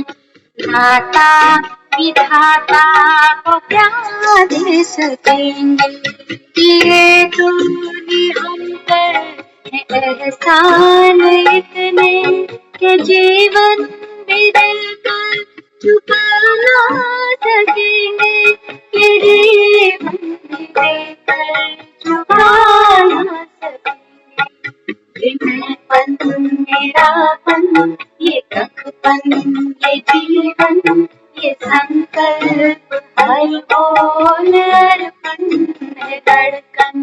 दाता विधाता को क्या दे सकेंगे। ये तो हम पर है एहसान इतने के जीवन भी दिलकर छुपा ना सकेंगे। ये जीवन भी दिलकर छुपा ना सकेंगे। ये मैंपन मेरापन ये कखपन ये जीवन ये संकल्प हर बोल अर्पण है धड़कन।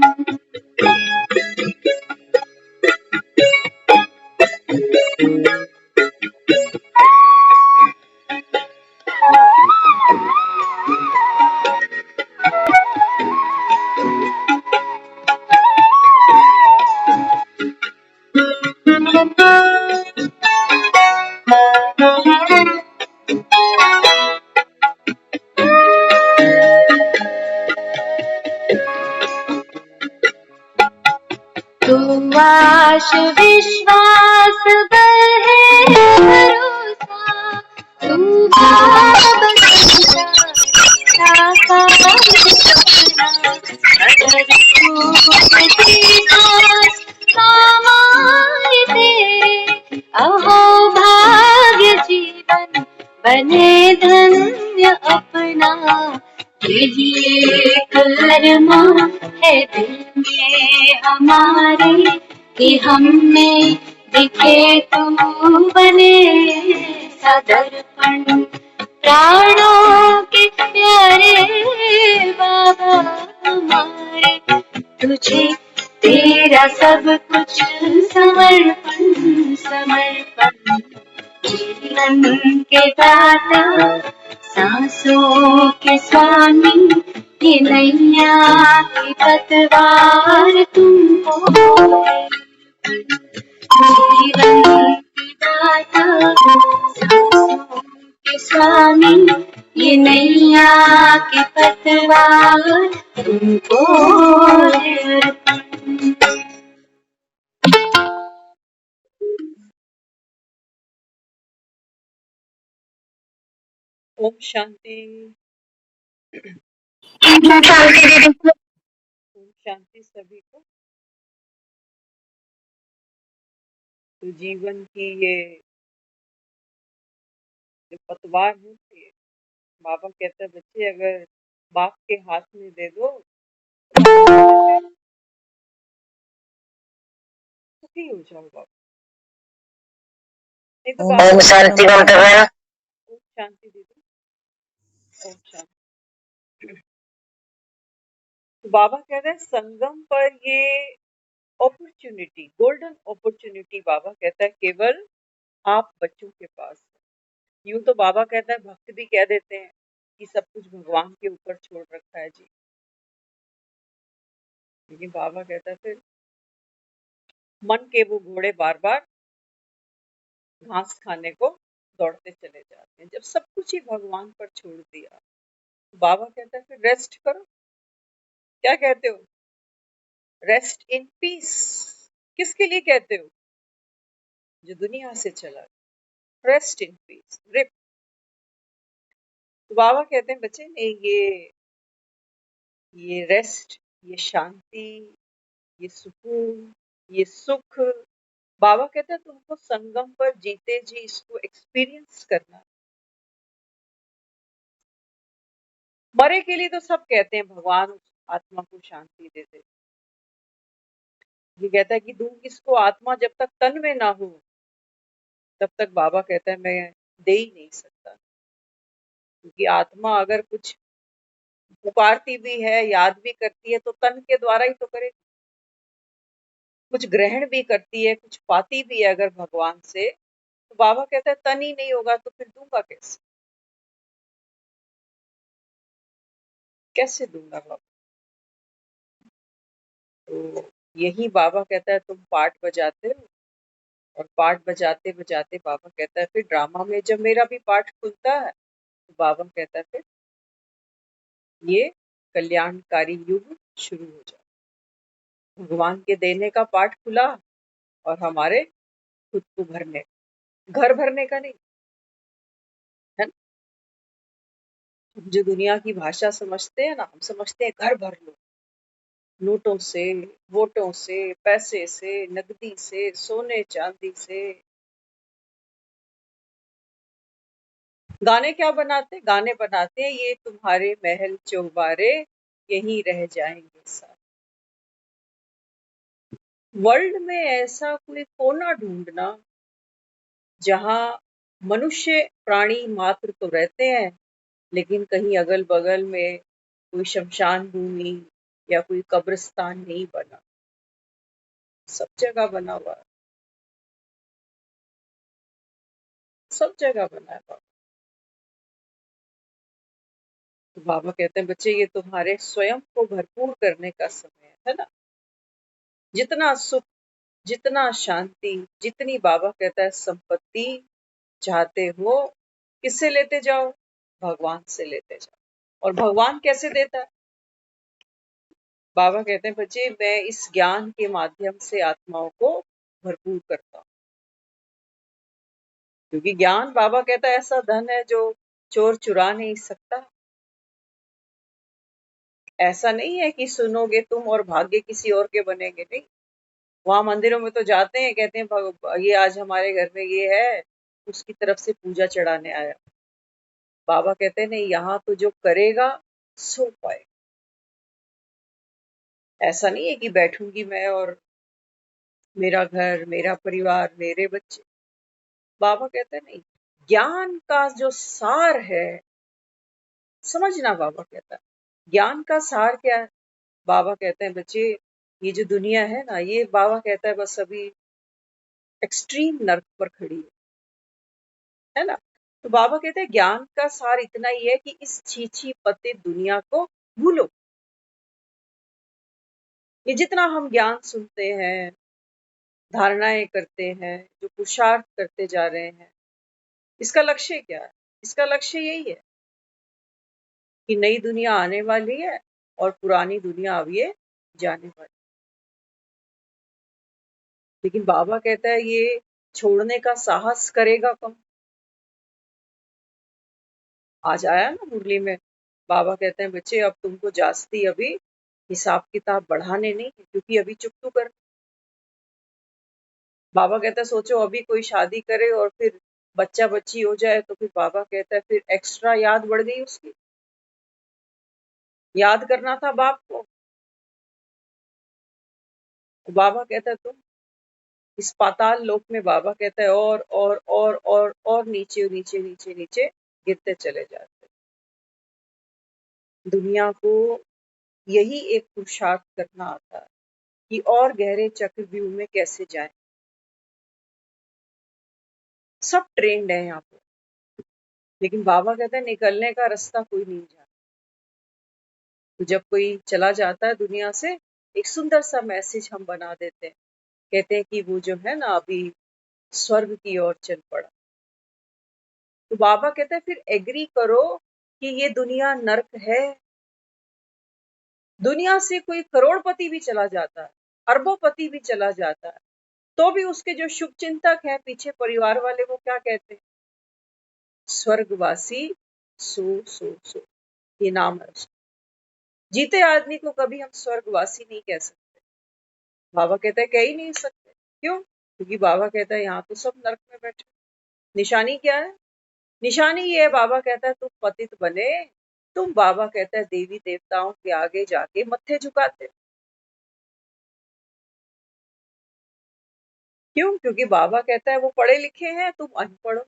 तू आश विश्वास बल है भरोसा तू बाब साकार सपना अगर टूटती आस सामाए तेरे अहो भाग्य जीवन बने धन्य अपना। ये कर्मा है दिल में हमारे कि हमने दिखे तू बने सदर्पण। प्राणों के प्यारे बाबा हमारे तुझे तेरा सब कुछ समर्पण समर्पण। जीवन के दाता सांसों के स्वामी ये नैया की पतवार तुमको जीवन की दाता सांसों के स्वामी ये नैया की पतवार तुमको ओम शांति। ओम शांति सभी को। तो जीवन की ये जो पतवार है ये बाबा कहता है बच्चे अगर बाप के हाथ में दे दो सुखी हो जाओ बाबा। नहीं तो बाबा शांति कम कर रहे हैं। ओम शांति दीदी। ओम शांति। तो बाबा कहते हैं संगम पर ये अपॉर्चुनिटी गोल्डन अपॉर्चुनिटी बाबा कहता है केवल आप बच्चों के पास है। यूं तो बाबा कहता है भक्त भी कह देते हैं कि सब कुछ भगवान के ऊपर छोड़ रखा है जी, लेकिन बाबा कहता है फिर मन के वो घोड़े बार बार घास खाने को दौड़ते चले जाते हैं। जब सब कुछ ही भगवान पर छोड़ दिया तो बाबा कहता है फिर रेस्ट करो। क्या कहते हो? Rest in peace. किसके लिए कहते हो? जो दुनिया से चला। Rest in peace RIP. तो बाबा कहते हैं बच्चे नहीं ये रेस्ट ये शांति ये सुकून ये सुख बाबा कहते हैं तुमको संगम पर जीते जी इसको एक्सपीरियंस करना। मरे के लिए तो सब कहते हैं भगवान आत्मा को शांति दे दे। ये कहता है कि दूं किसको आत्मा जब तक तन में ना हो तब तक बाबा कहता है मैं दे ही नहीं सकता। क्योंकि आत्मा अगर कुछ पुकारती भी है याद भी करती है तो तन के द्वारा ही तो करेगी। कुछ ग्रहण भी करती है कुछ पाती भी है अगर भगवान से तो बाबा कहता है तन ही नहीं होगा तो फिर दूंगा कैसे? कैसे दूंगा बाबा? तो यही बाबा कहता है तुम पाठ बजाते हो और पाठ बजाते बजाते बाबा कहता है फिर ड्रामा में जब मेरा भी पाठ खुलता है तो बाबा कहता है फिर ये कल्याणकारी युग शुरू हो जाए। भगवान के देने का पाठ खुला और हमारे खुद को भरने घर भरने का नहीं। जो दुनिया की भाषा समझते हैं ना, हम समझते हैं घर भर लो, नोटों से, वोटों से, पैसे से, नकदी से, सोने चांदी से। गाने क्या बनाते? गाने बनाते हैं ये तुम्हारे महल चौबारे यहीं रह जाएंगे सारे। वर्ल्ड में ऐसा कोई कोना ढूंढना जहां मनुष्य प्राणी मात्र तो रहते हैं, लेकिन कहीं अगल बगल में कोई शमशान भूमि या कोई कब्रिस्तान नहीं बना। सब जगह बना हुआ है, सब जगह बना है बाबा। तो बाबा कहते हैं बच्चे ये तुम्हारे स्वयं को भरपूर करने का समय है ना। जितना सुख, जितना शांति, जितनी बाबा कहता है संपत्ति चाहते हो, किससे लेते जाओ? भगवान से लेते जाओ। और भगवान कैसे देता है? बाबा कहते हैं बच्चे मैं इस ज्ञान के माध्यम से आत्माओं को भरपूर करता हूँ। क्योंकि ज्ञान बाबा कहता है ऐसा धन है जो चोर चुरा नहीं सकता। ऐसा नहीं है कि सुनोगे तुम और भाग्य किसी और के बनेंगे, नहीं। वहां मंदिरों में तो जाते हैं, कहते हैं ये आज हमारे घर में ये है, उसकी तरफ से पूजा चढ़ाने आया। बाबा कहते हैं नहीं, यहाँ तो जो करेगा सो पाए। ऐसा नहीं है कि बैठूंगी मैं और मेरा घर, मेरा परिवार, मेरे बच्चे। बाबा कहते हैं नहीं, ज्ञान का जो सार है, समझना। बाबा कहता है ज्ञान का सार क्या है? बाबा कहते हैं बच्चे ये जो दुनिया है ना, ये बाबा कहता है बस अभी एक्सट्रीम नर्क पर खड़ी है ना। तो बाबा कहते हैं ज्ञान का सार इतना ही है कि इस छीछी पतित दुनिया को भूलो। ये जितना हम ज्ञान सुनते हैं, धारणाएं करते हैं, जो पुरुषार्थ करते जा रहे हैं, इसका लक्ष्य क्या है? इसका लक्ष्य यही है कि नई दुनिया आने वाली है और पुरानी दुनिया अब ये जाने वाली। लेकिन बाबा कहता है ये छोड़ने का साहस करेगा कौन? आज आया ना मुरली में, बाबा कहते हैं बच्चे अब तुमको जास्ती अभी हिसाब किताब बढ़ाने नहीं है, क्योंकि अभी चुप कर। बाबा कहता है सोचो अभी कोई शादी करे और फिर बच्चा बच्ची हो जाए, तो फिर बाबा कहता है फिर एक्स्ट्रा याद बढ़ गई उसकी। याद करना था बाप को। तो बाबा कहता है तुम इस पाताल लोक में, बाबा कहता है और नीचे नीचे नीचे नीचे गिरते चले जाते। दुनिया को यही एक पुरुषार्थ करना आता है कि और गहरे चक्रव्यूह में कैसे जाए। सब ट्रेंड है यहाँ पे, लेकिन बाबा कहते हैं निकलने का रास्ता कोई नहीं जानता। तो जब कोई चला जाता है दुनिया से, एक सुंदर सा मैसेज हम बना देते हैं, कहते हैं कि वो जो है ना अभी स्वर्ग की ओर चल पड़ा। तो बाबा कहते हैं फिर एग्री करो कि ये दुनिया नर्क है। दुनिया से कोई करोड़पति भी चला जाता है, अरबोपति भी चला जाता है, तो भी उसके जो शुभ चिंतक है पीछे परिवार वाले, वो क्या कहते हैं? स्वर्गवासी सो सो सो, ये नाम है उसका। जीते आदमी को कभी हम स्वर्गवासी नहीं कह सकते। बाबा कहता है कह ही नहीं सकते। क्यों? क्योंकि बाबा कहता है यहाँ तो सब नरक में बैठे। निशानी क्या है? निशानी ये है, बाबा कहता है तुम पतित बने, तुम बाबा कहता है देवी देवताओं के आगे जाके मत्थे झुकाते। क्यों? क्योंकि बाबा कहता है वो पढ़े लिखे हैं, तुम अनपढ़ हो।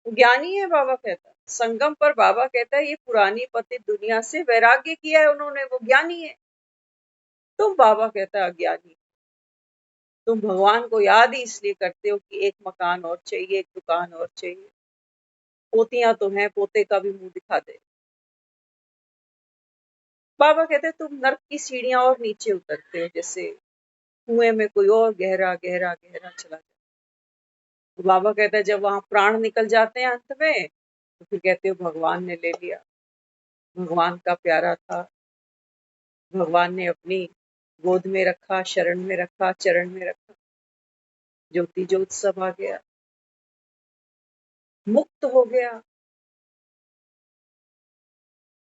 ज्ञानी है बाबा कहता है। संगम पर बाबा कहता है ये पुरानी पतित दुनिया से वैराग्य किया है उन्होंने, वो ज्ञानी है। तुम बाबा कहता है अज्ञानी। तुम भगवान को याद ही इसलिए करते हो कि एक मकान और चाहिए, एक दुकान और चाहिए। पोतियां तो हैं, पोते का भी मुंह दिखा दे। बाबा कहते हैं तुम नर्क की सीढ़ियां और नीचे उतरते हो, जैसे कुएं में कोई और गहरा गहरा गहरा चला जाए। तो बाबा कहता है जब वहां प्राण निकल जाते हैं अंत में, तो फिर कहते हो भगवान ने ले लिया। भगवान का प्यारा था, भगवान ने अपनी गोद में रखा, शरण में रखा, चरण में रखा, ज्योति ज्योत सब आ गया। मुक्त हो गया।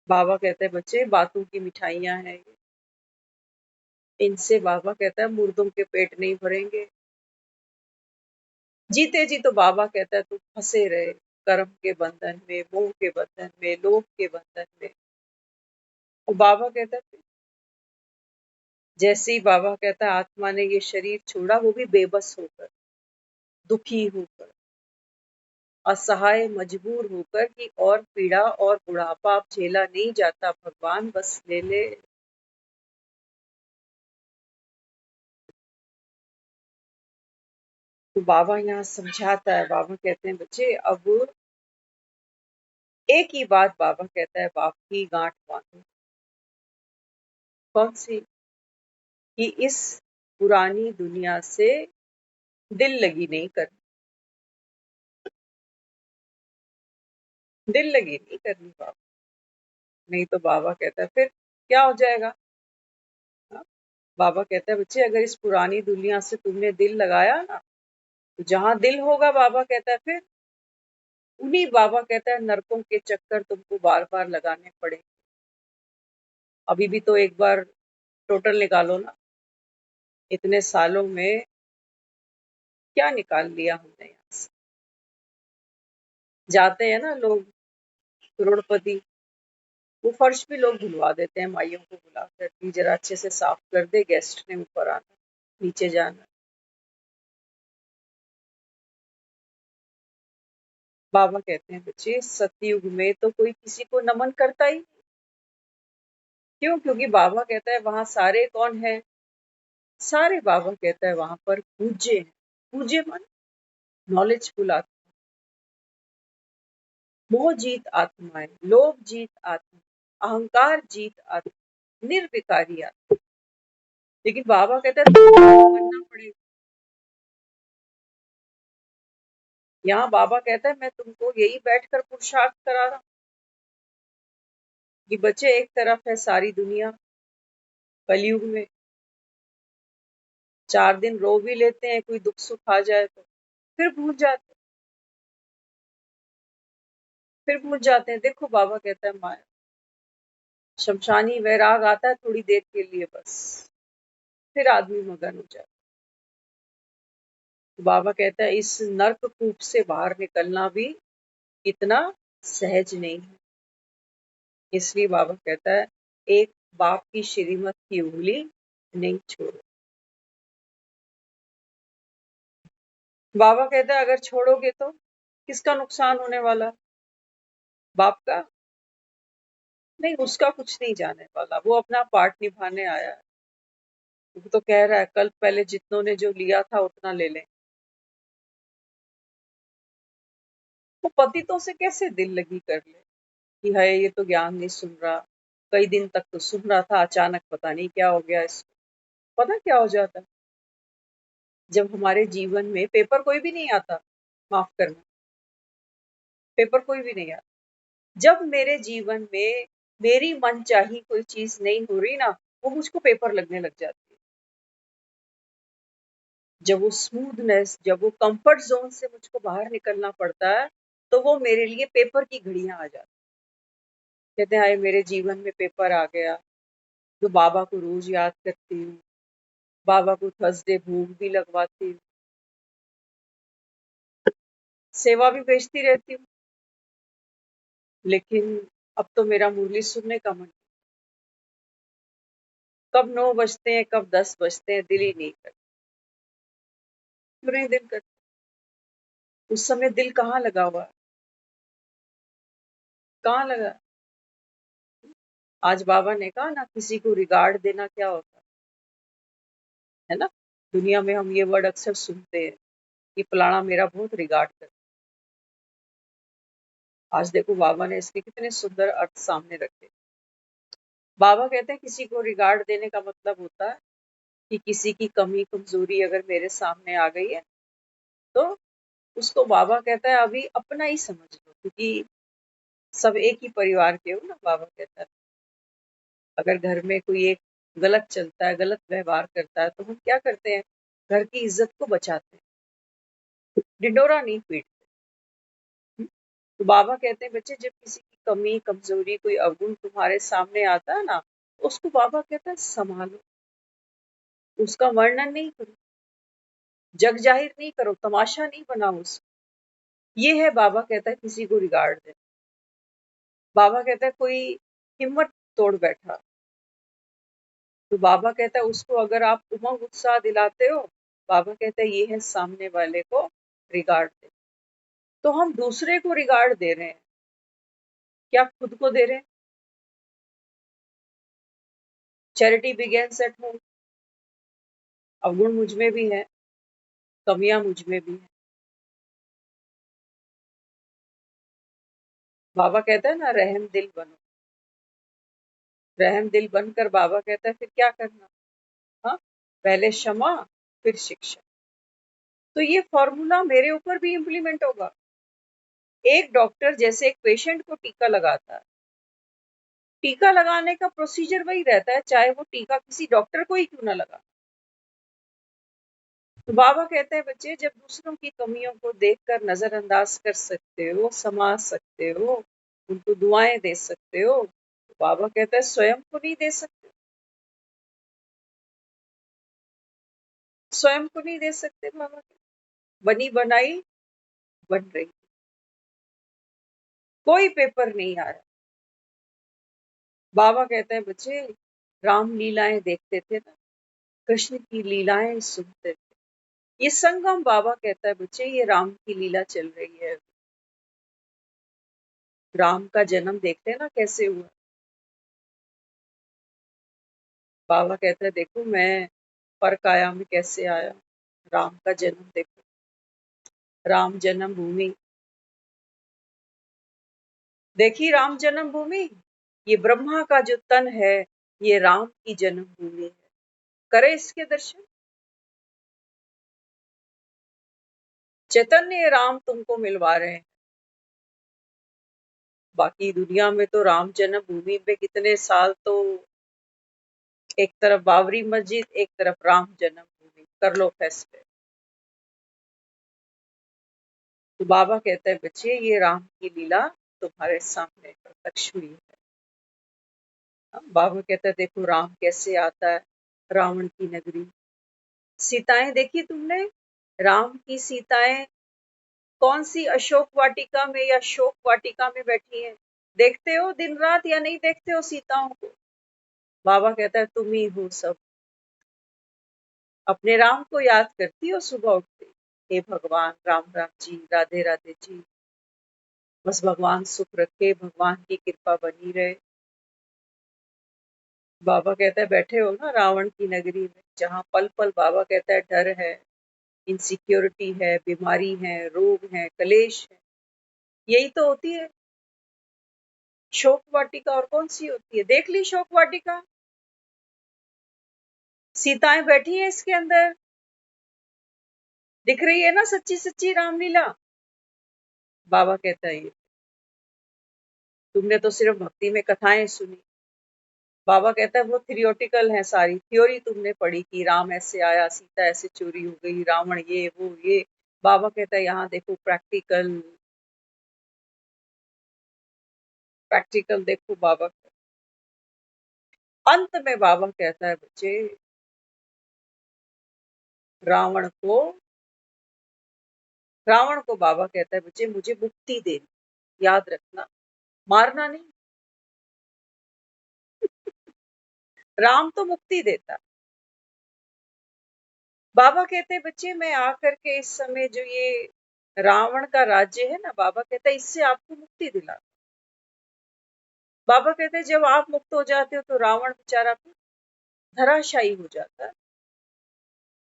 बाबा कहते हैं बच्चे बातों की मिठाइयां हैं ये, इनसे बाबा कहता है मुर्दों के पेट नहीं भरेंगे। जीते जी तो बाबा कहता है तुम फंसे रहे कर्म के बंधन में, मोह के बंधन में, लोभ के बंधन में। और बाबा कहता है जैसे ही बाबा कहता है आत्मा ने ये शरीर छोड़ा, वो भी बेबस होकर, दुखी होकर, असहाय, मजबूर होकर कि और पीड़ा और बुढ़ापा अब झेला नहीं जाता, भगवान बस ले ले। तो बाबा यहाँ समझाता है, बाबा कहते हैं बच्चे अब एक ही बात बाबा कहता है, बाप की गांठ बांधो। कौन सी? कि इस पुरानी दुनिया से दिल लगी नहीं करनी, दिल लगी नहीं करनी बाबा। नहीं तो बाबा कहता है फिर क्या हो जाएगा? हाँ? बाबा कहता है बच्चे अगर इस पुरानी दुनिया से तुमने दिल लगाया ना, तो जहां दिल होगा बाबा कहता है फिर उन्हीं, बाबा कहता है नरकों के चक्कर तुमको बार बार लगाने पड़े। अभी भी तो एक बार टोटल निकालो ना, इतने सालों में क्या निकाल लिया हमने यहाँ से। जाते हैं ना लोग करोड़पति, वो फर्श भी लोग धुलवा देते हैं माइयों को बुलाकर कि जरा अच्छे से साफ कर दे, गेस्ट ने ऊपर आना, नीचे जाना। बाबा कहते हैं बच्चे सतयुग में तो कोई किसी को नमन करता ही नहीं। क्यों? क्योंकि बाबा कहता है वहां सारे कौन है? सारे बाबा कहता है वहां पर पूज्य है। पूज्य मन नॉलेजफुल आत्मा, मोह जीत आत्माएं, लोभ जीत आत्मा, अहंकार जीत आत्मा, निर्विकारी आत्मा। लेकिन बाबा कहता है तुमको बनना पड़ेगा। यहाँ बाबा कहता है मैं तुमको यही बैठकर पुरुषार्थ करा रहा हूँ कि बच्चे एक तरफ है सारी दुनिया कलयुग में, 4 दिन रो भी लेते हैं कोई दुख सुख आ जाए तो, फिर भूल जाते, फिर भूल जाते हैं। देखो बाबा कहता है माया शमशानी वैराग आता है थोड़ी देर के लिए बस, फिर आदमी मगन हो जाता। तो बाबा कहता है इस नर्क कूप से बाहर निकलना भी इतना सहज नहीं है। इसलिए बाबा कहता है एक बाप की श्रीमत की उंगली नहीं छोड़ो। बाबा कहता है अगर छोड़ोगे तो किसका नुकसान होने वाला? बाप का? नहीं, उसका कुछ नहीं जाने वाला, वो अपना पार्ट निभाने आया है। वो तो कह रहा है कल पहले जितनों ने जो लिया था उतना ले लें। वो पतितों से कैसे दिल लगी कर ले कि है ये तो ज्ञान नहीं सुन रहा, कई दिन तक तो सुन रहा था, अचानक पता नहीं क्या हो गया इसको। पता क्या हो जाता है जब हमारे जीवन में पेपर कोई भी नहीं आता, माफ करना, पेपर कोई भी नहीं आता, जब मेरे जीवन में मेरी मनचाही कोई चीज नहीं हो रही ना, वो मुझको पेपर लगने लग जाती है। जब वो स्मूथनेस, जब वो कंफर्ट जोन से मुझको बाहर निकलना पड़ता है, तो वो मेरे लिए पेपर की घड़ियां आ जाती। कहते हैं हाय मेरे जीवन में पेपर आ गया। तो बाबा को रोज याद करती हूँ, बाबा को थर्सडे भूख भी लगवाती हूँ, सेवा भी भेजती रहती हूँ, लेकिन अब तो मेरा मुरली सुनने का मन, कब 9 बजते हैं कब 10 बजते हैं दिल ही नहीं करता। क्यों नहीं दिल करता? उस समय दिल कहाँ लगा हुआ है? कहाँ लगा? आज बाबा ने कहा ना किसी को रिगार्ड देना क्या होता है ना? दुनिया में हम ये वर्ड अक्सर सुनते हैं कि फलाना मेरा बहुत रिगार्ड करता है। आज देखो बाबा ने इसके कितने सुंदर अर्थ सामने रखे। बाबा कहते हैं किसी को रिगार्ड देने का मतलब होता है कि किसी की कमी कमजोरी अगर मेरे सामने आ गई है, तो उसको बाबा कहता है अभी अपना ही समझ लो, क्योंकि सब एक ही परिवार के हो ना। बाबा कहता है अगर घर में कोई एक गलत चलता है, गलत व्यवहार करता है, तो हम क्या करते हैं? घर की इज्जत को बचाते हैं, ढिंडोरा नहीं पीटते। तो बाबा कहते हैं बच्चे, जब किसी की कमी कमजोरी कोई अवगुण तुम्हारे सामने आता है ना, उसको बाबा कहता है संभालो, उसका वर्णन नहीं करो, जग जाहिर नहीं करो, तमाशा नहीं बनाओ उसको। ये है बाबा कहता है किसी को रिगार्ड दे। बाबा कहता है कोई हिम्मत तोड़ बैठा, तो बाबा कहता है उसको अगर आप उमंग उत्साह दिलाते हो, बाबा कहता है ये है सामने वाले को रिगार्ड दे। तो हम दूसरे को रिगार्ड दे रहे हैं, क्या खुद को दे रहे हैं? Charity begins at home. अवगुण मुझ में भी है, कमियां मुझ में भी है। बाबा कहता है ना, रहम दिल बनो। रहम दिल बनकर बाबा कहता है फिर क्या करना? हाँ, पहले क्षमा फिर शिक्षा। तो ये फॉर्मूला मेरे ऊपर भी इम्प्लीमेंट होगा। एक डॉक्टर जैसे एक पेशेंट को टीका लगाता है, टीका लगाने का प्रोसीजर वही रहता है, चाहे वो टीका किसी डॉक्टर को ही क्यों ना लगा। तो बाबा कहते हैं बच्चे, जब दूसरों की कमियों को देखकर नजरअंदाज कर सकते हो, समझ सकते हो, उनको दुआएं दे सकते हो, तो बाबा कहता है स्वयं को नहीं दे सकते। स्वयं को नहीं दे सकते बाबा कहते, बनी बनाई बन रही, कोई पेपर नहीं आया। बाबा कहते हैं बच्चे, राम लीलाएं देखते थे ना, कृष्ण की लीलाएं सुनते थे। ये संगम बाबा कहता है बच्चे, ये राम की लीला चल रही है। राम का जन्म देखते हैं ना कैसे हुआ। बाबा कहता है देखो मैं पर काया में कैसे आया, राम का जन्म देखो, राम जन्म भूमि देखी, राम जन्म भूमि, ये ब्रह्मा का जो तन है, ये राम की जन्म भूमि है। करे इसके दर्शन, चैतन्य राम तुमको मिलवा रहे हैं। बाकी दुनिया में तो राम जन्म भूमि पे कितने साल, तो एक तरफ बाबरी मस्जिद, एक तरफ राम जन्म भूमि, कर लो फैसले। तो बाबा कहता है बच्चे, ये राम की लीला तुम्हारे सामने प्रत्यक्ष हुई है। बाबा कहता है देखो राम कैसे आता है, रावण की नगरी। सीताएं देखी तुमने? राम की सीताएं कौन सी अशोक वाटिका में या शोक वाटिका में बैठी हैं? देखते हो दिन रात या नहीं देखते हो सीताओं को? बाबा कहता है तुम ही हो सब। अपने राम को याद करती हो सुबह उठते, हे भगवान, राम राम जी, राधे राधे जी। बस भगवान सुख रखे, भगवान की कृपा बनी रहे। बाबा कहता है बैठे हो ना रावण की नगरी में, जहाँ पल पल बाबा कहता है डर है, इनसिक्योरिटी है, बीमारी है, रोग है, कलेश है। यही तो होती है शोक वाटिका। और कौन सी होती है? देख ली शोक वाटिका, सीताएं बैठी हैं इसके अंदर, दिख रही है ना सच्ची सच्ची रामलीला। बाबा कहता है ये तुमने तो सिर्फ भक्ति में कथाएं सुनी। बाबा कहता है वो थियोटिकल है, सारी थ्योरी तुमने पढ़ी कि राम ऐसे आया, सीता ऐसे चोरी हो गई, रावण ये वो ये। बाबा कहता है यहाँ देखो प्रैक्टिकल, प्रैक्टिकल देखो बाबा। अंत में बाबा कहता है बच्चे, रावण को रावण को बाबा कहता है बच्चे मुझे मुक्ति देनी, याद रखना, मारना नहीं। राम तो मुक्ति देता। बाबा कहते हैं बच्चे मैं आकर के इस समय जो ये रावण का राज्य है ना, बाबा कहता है इससे आपको मुक्ति दिला। बाबा कहते हैं जब आप मुक्त हो जाते हो तो रावण बेचारा धराशायी हो जाता है।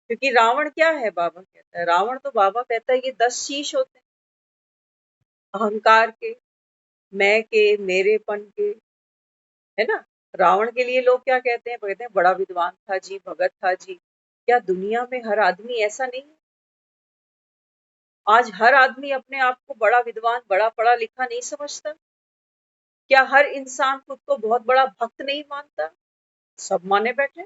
क्योंकि रावण क्या है? बाबा कहता है रावण तो बाबा कहता है ये 10 शीश होते हैं, अहंकार के, मैं के, मेरेपन के, है ना। रावण के लिए लोग क्या कहते हैं? कहते हैं बड़ा विद्वान था जी, भगत था जी। क्या दुनिया में हर आदमी ऐसा नहीं है? आज हर आदमी अपने आप को बड़ा विद्वान, बड़ा पढ़ा लिखा नहीं समझता? क्या हर इंसान खुद को बहुत बड़ा भक्त नहीं मानता? सब माने बैठे,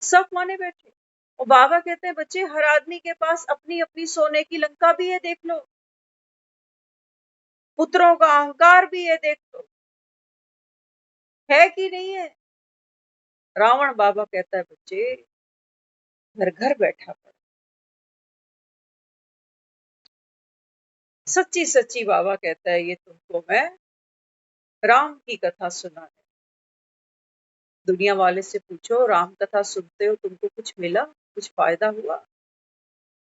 सब माने बैठे। और बाबा कहते हैं बच्चे हर आदमी के पास अपनी अपनी सोने की लंका भी है, देख लो। पुत्रों का अहंकार भी है, देख लो, है कि नहीं है। रावण बाबा कहता है बच्चे घर घर बैठा पड़ा, सच्ची सच्ची बाबा कहता है ये तुमको मैं राम की कथा सुना है। दुनिया वाले से पूछो राम कथा सुनते हो तुमको कुछ मिला, कुछ फायदा हुआ?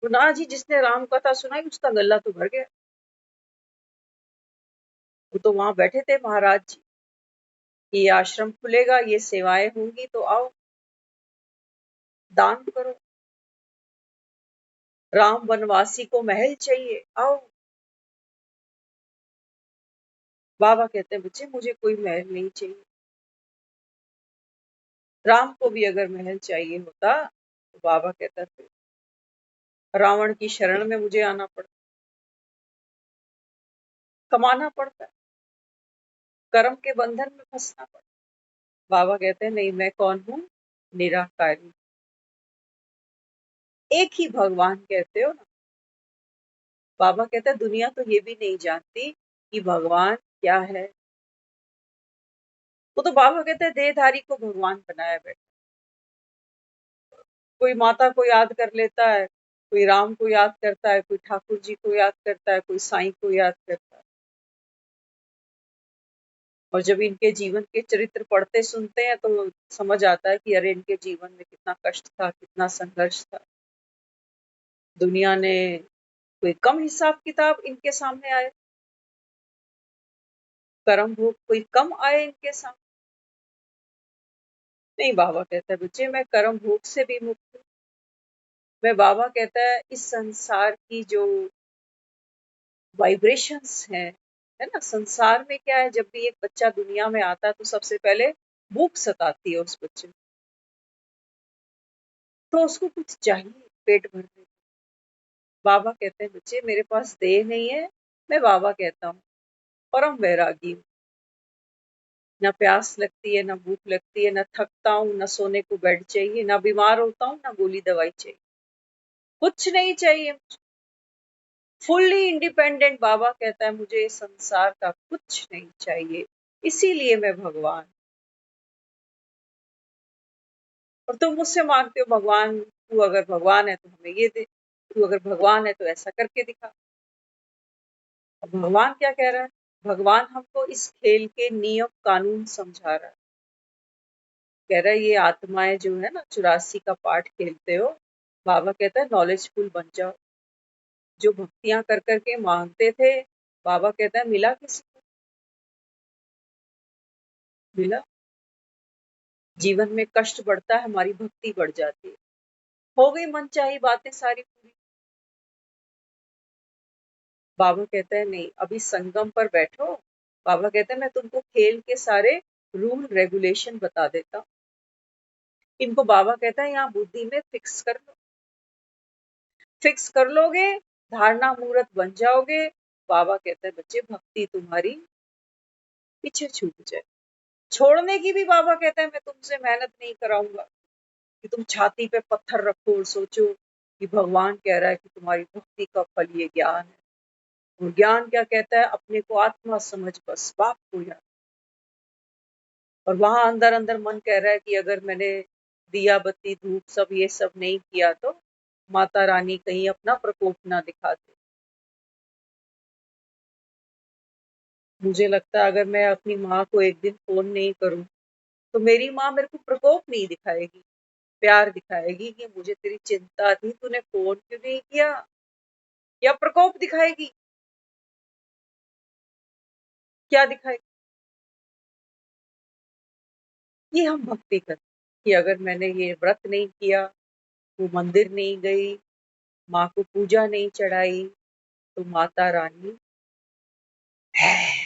तो ना जी, जिसने राम कथा सुनाई उसका गला तो भर गया। वो तो वहां बैठे थे महाराज जी, ये आश्रम खुलेगा, ये सेवाएं होंगी तो आओ दान करो, राम वनवासी को महल चाहिए, आओ। बाबा कहते हैं बच्चे मुझे कोई महल नहीं चाहिए। राम को भी अगर महल चाहिए होता तो बाबा कहता फिर रावण की शरण में मुझे आना पड़ता, कमाना पड़ता, कर्म के बंधन में फंसना पड़ता। बाबा कहते हैं नहीं, मैं कौन हूं? निराकारी। एक ही भगवान कहते हो ना। बाबा कहते हैं दुनिया तो ये भी नहीं जानती कि भगवान क्या है। वो तो बाबा कहते हैं देहधारी को भगवान बनाया बैठा। कोई माता को याद कर लेता है, कोई राम को याद करता है, कोई ठाकुर जी को याद करता है, कोई साईं को याद करता है। और जब इनके जीवन के चरित्र पढ़ते सुनते हैं तो समझ आता है कि अरे इनके जीवन में कितना कष्ट था, कितना संघर्ष था। दुनिया ने कोई कम हिसाब किताब इनके सामने आए, कर्म भोग कोई कम आए इनके सामने? नहीं, बाबा कहता है बच्चे मैं कर्म भोग से भी मुक्त हूँ। मैं, बाबा कहता है इस संसार की जो वाइब्रेशंस है ना, संसार में क्या है, जब भी एक बच्चा दुनिया में आता है तो सबसे पहले भूख सताती है उस बच्चे को, तो उसको कुछ चाहिए पेट भरने। बाबा कहते हैं बच्चे मेरे पास देह नहीं है, मैं बाबा कहता हूँ परम वैरागी हूँ। ना प्यास लगती है, ना भूख लगती है, ना थकता हूँ, ना सोने को बेड चाहिए, ना बीमार होता हूँ, ना गोली दवाई चाहिए, कुछ नहीं चाहिए। फुल्ली इंडिपेंडेंट बाबा कहता है मुझे इस संसार का कुछ नहीं चाहिए, इसीलिए मैं भगवान। और तुम मुझसे मांगते हो भगवान, तू अगर भगवान है तो हमें ये दे, तू अगर भगवान है तो ऐसा करके दिखा। अब भगवान क्या कह रहा है? भगवान हमको इस खेल के नियम कानून समझा रहा है। कह रहा है ये आत्माएं जो है ना 84 का पाठ खेलते हो, बाबा कहता है नॉलेजफुल बन जाओ। जो भक्तियां कर करके मांगते थे, बाबा कहता है मिला किसी को? मिला? जीवन में कष्ट बढ़ता है, हमारी भक्ति बढ़ जाती है, हो गई मनचाही बातें सारी पूरी। बाबा कहता है नहीं, अभी संगम पर बैठो। बाबा कहते हैं मैं तुमको खेल के सारे रूल रेगुलेशन बता देता हूँ। इनको बाबा कहता है यहाँ बुद्धि में फिक्स कर लो, फिक्स कर लोगे, धारणा मूर्त बन जाओगे। बाबा कहते हैं बच्चे भक्ति तुम्हारी पीछे छूट जाए। छोड़ने की भी बाबा कहता है मैं तुमसे मेहनत नहीं कराऊंगा कि तुम छाती पे पत्थर रखो और सोचो कि भगवान कह रहा है कि तुम्हारी भक्ति का फल ये ज्ञान है। और ज्ञान क्या कहता है? अपने को आत्मा समझ, बस बाप को याद। और वहां अंदर अंदर मन कह रहा है कि अगर मैंने दिया बत्ती धूप सब ये सब नहीं किया तो माता रानी कहीं अपना प्रकोप ना दिखा दे। मुझे लगता है अगर मैं अपनी माँ को एक दिन फोन नहीं करूं तो मेरी माँ मेरे को प्रकोप नहीं दिखाएगी, प्यार दिखाएगी कि मुझे तेरी चिंता थी, तूने फोन क्यों नहीं किया, या प्रकोप दिखाएगी? क्या दिखाएगी? ये हम भक्ति करते कि अगर मैंने ये व्रत नहीं किया, वो मंदिर नहीं गई, माँ को पूजा नहीं चढ़ाई, तो माता रानी है।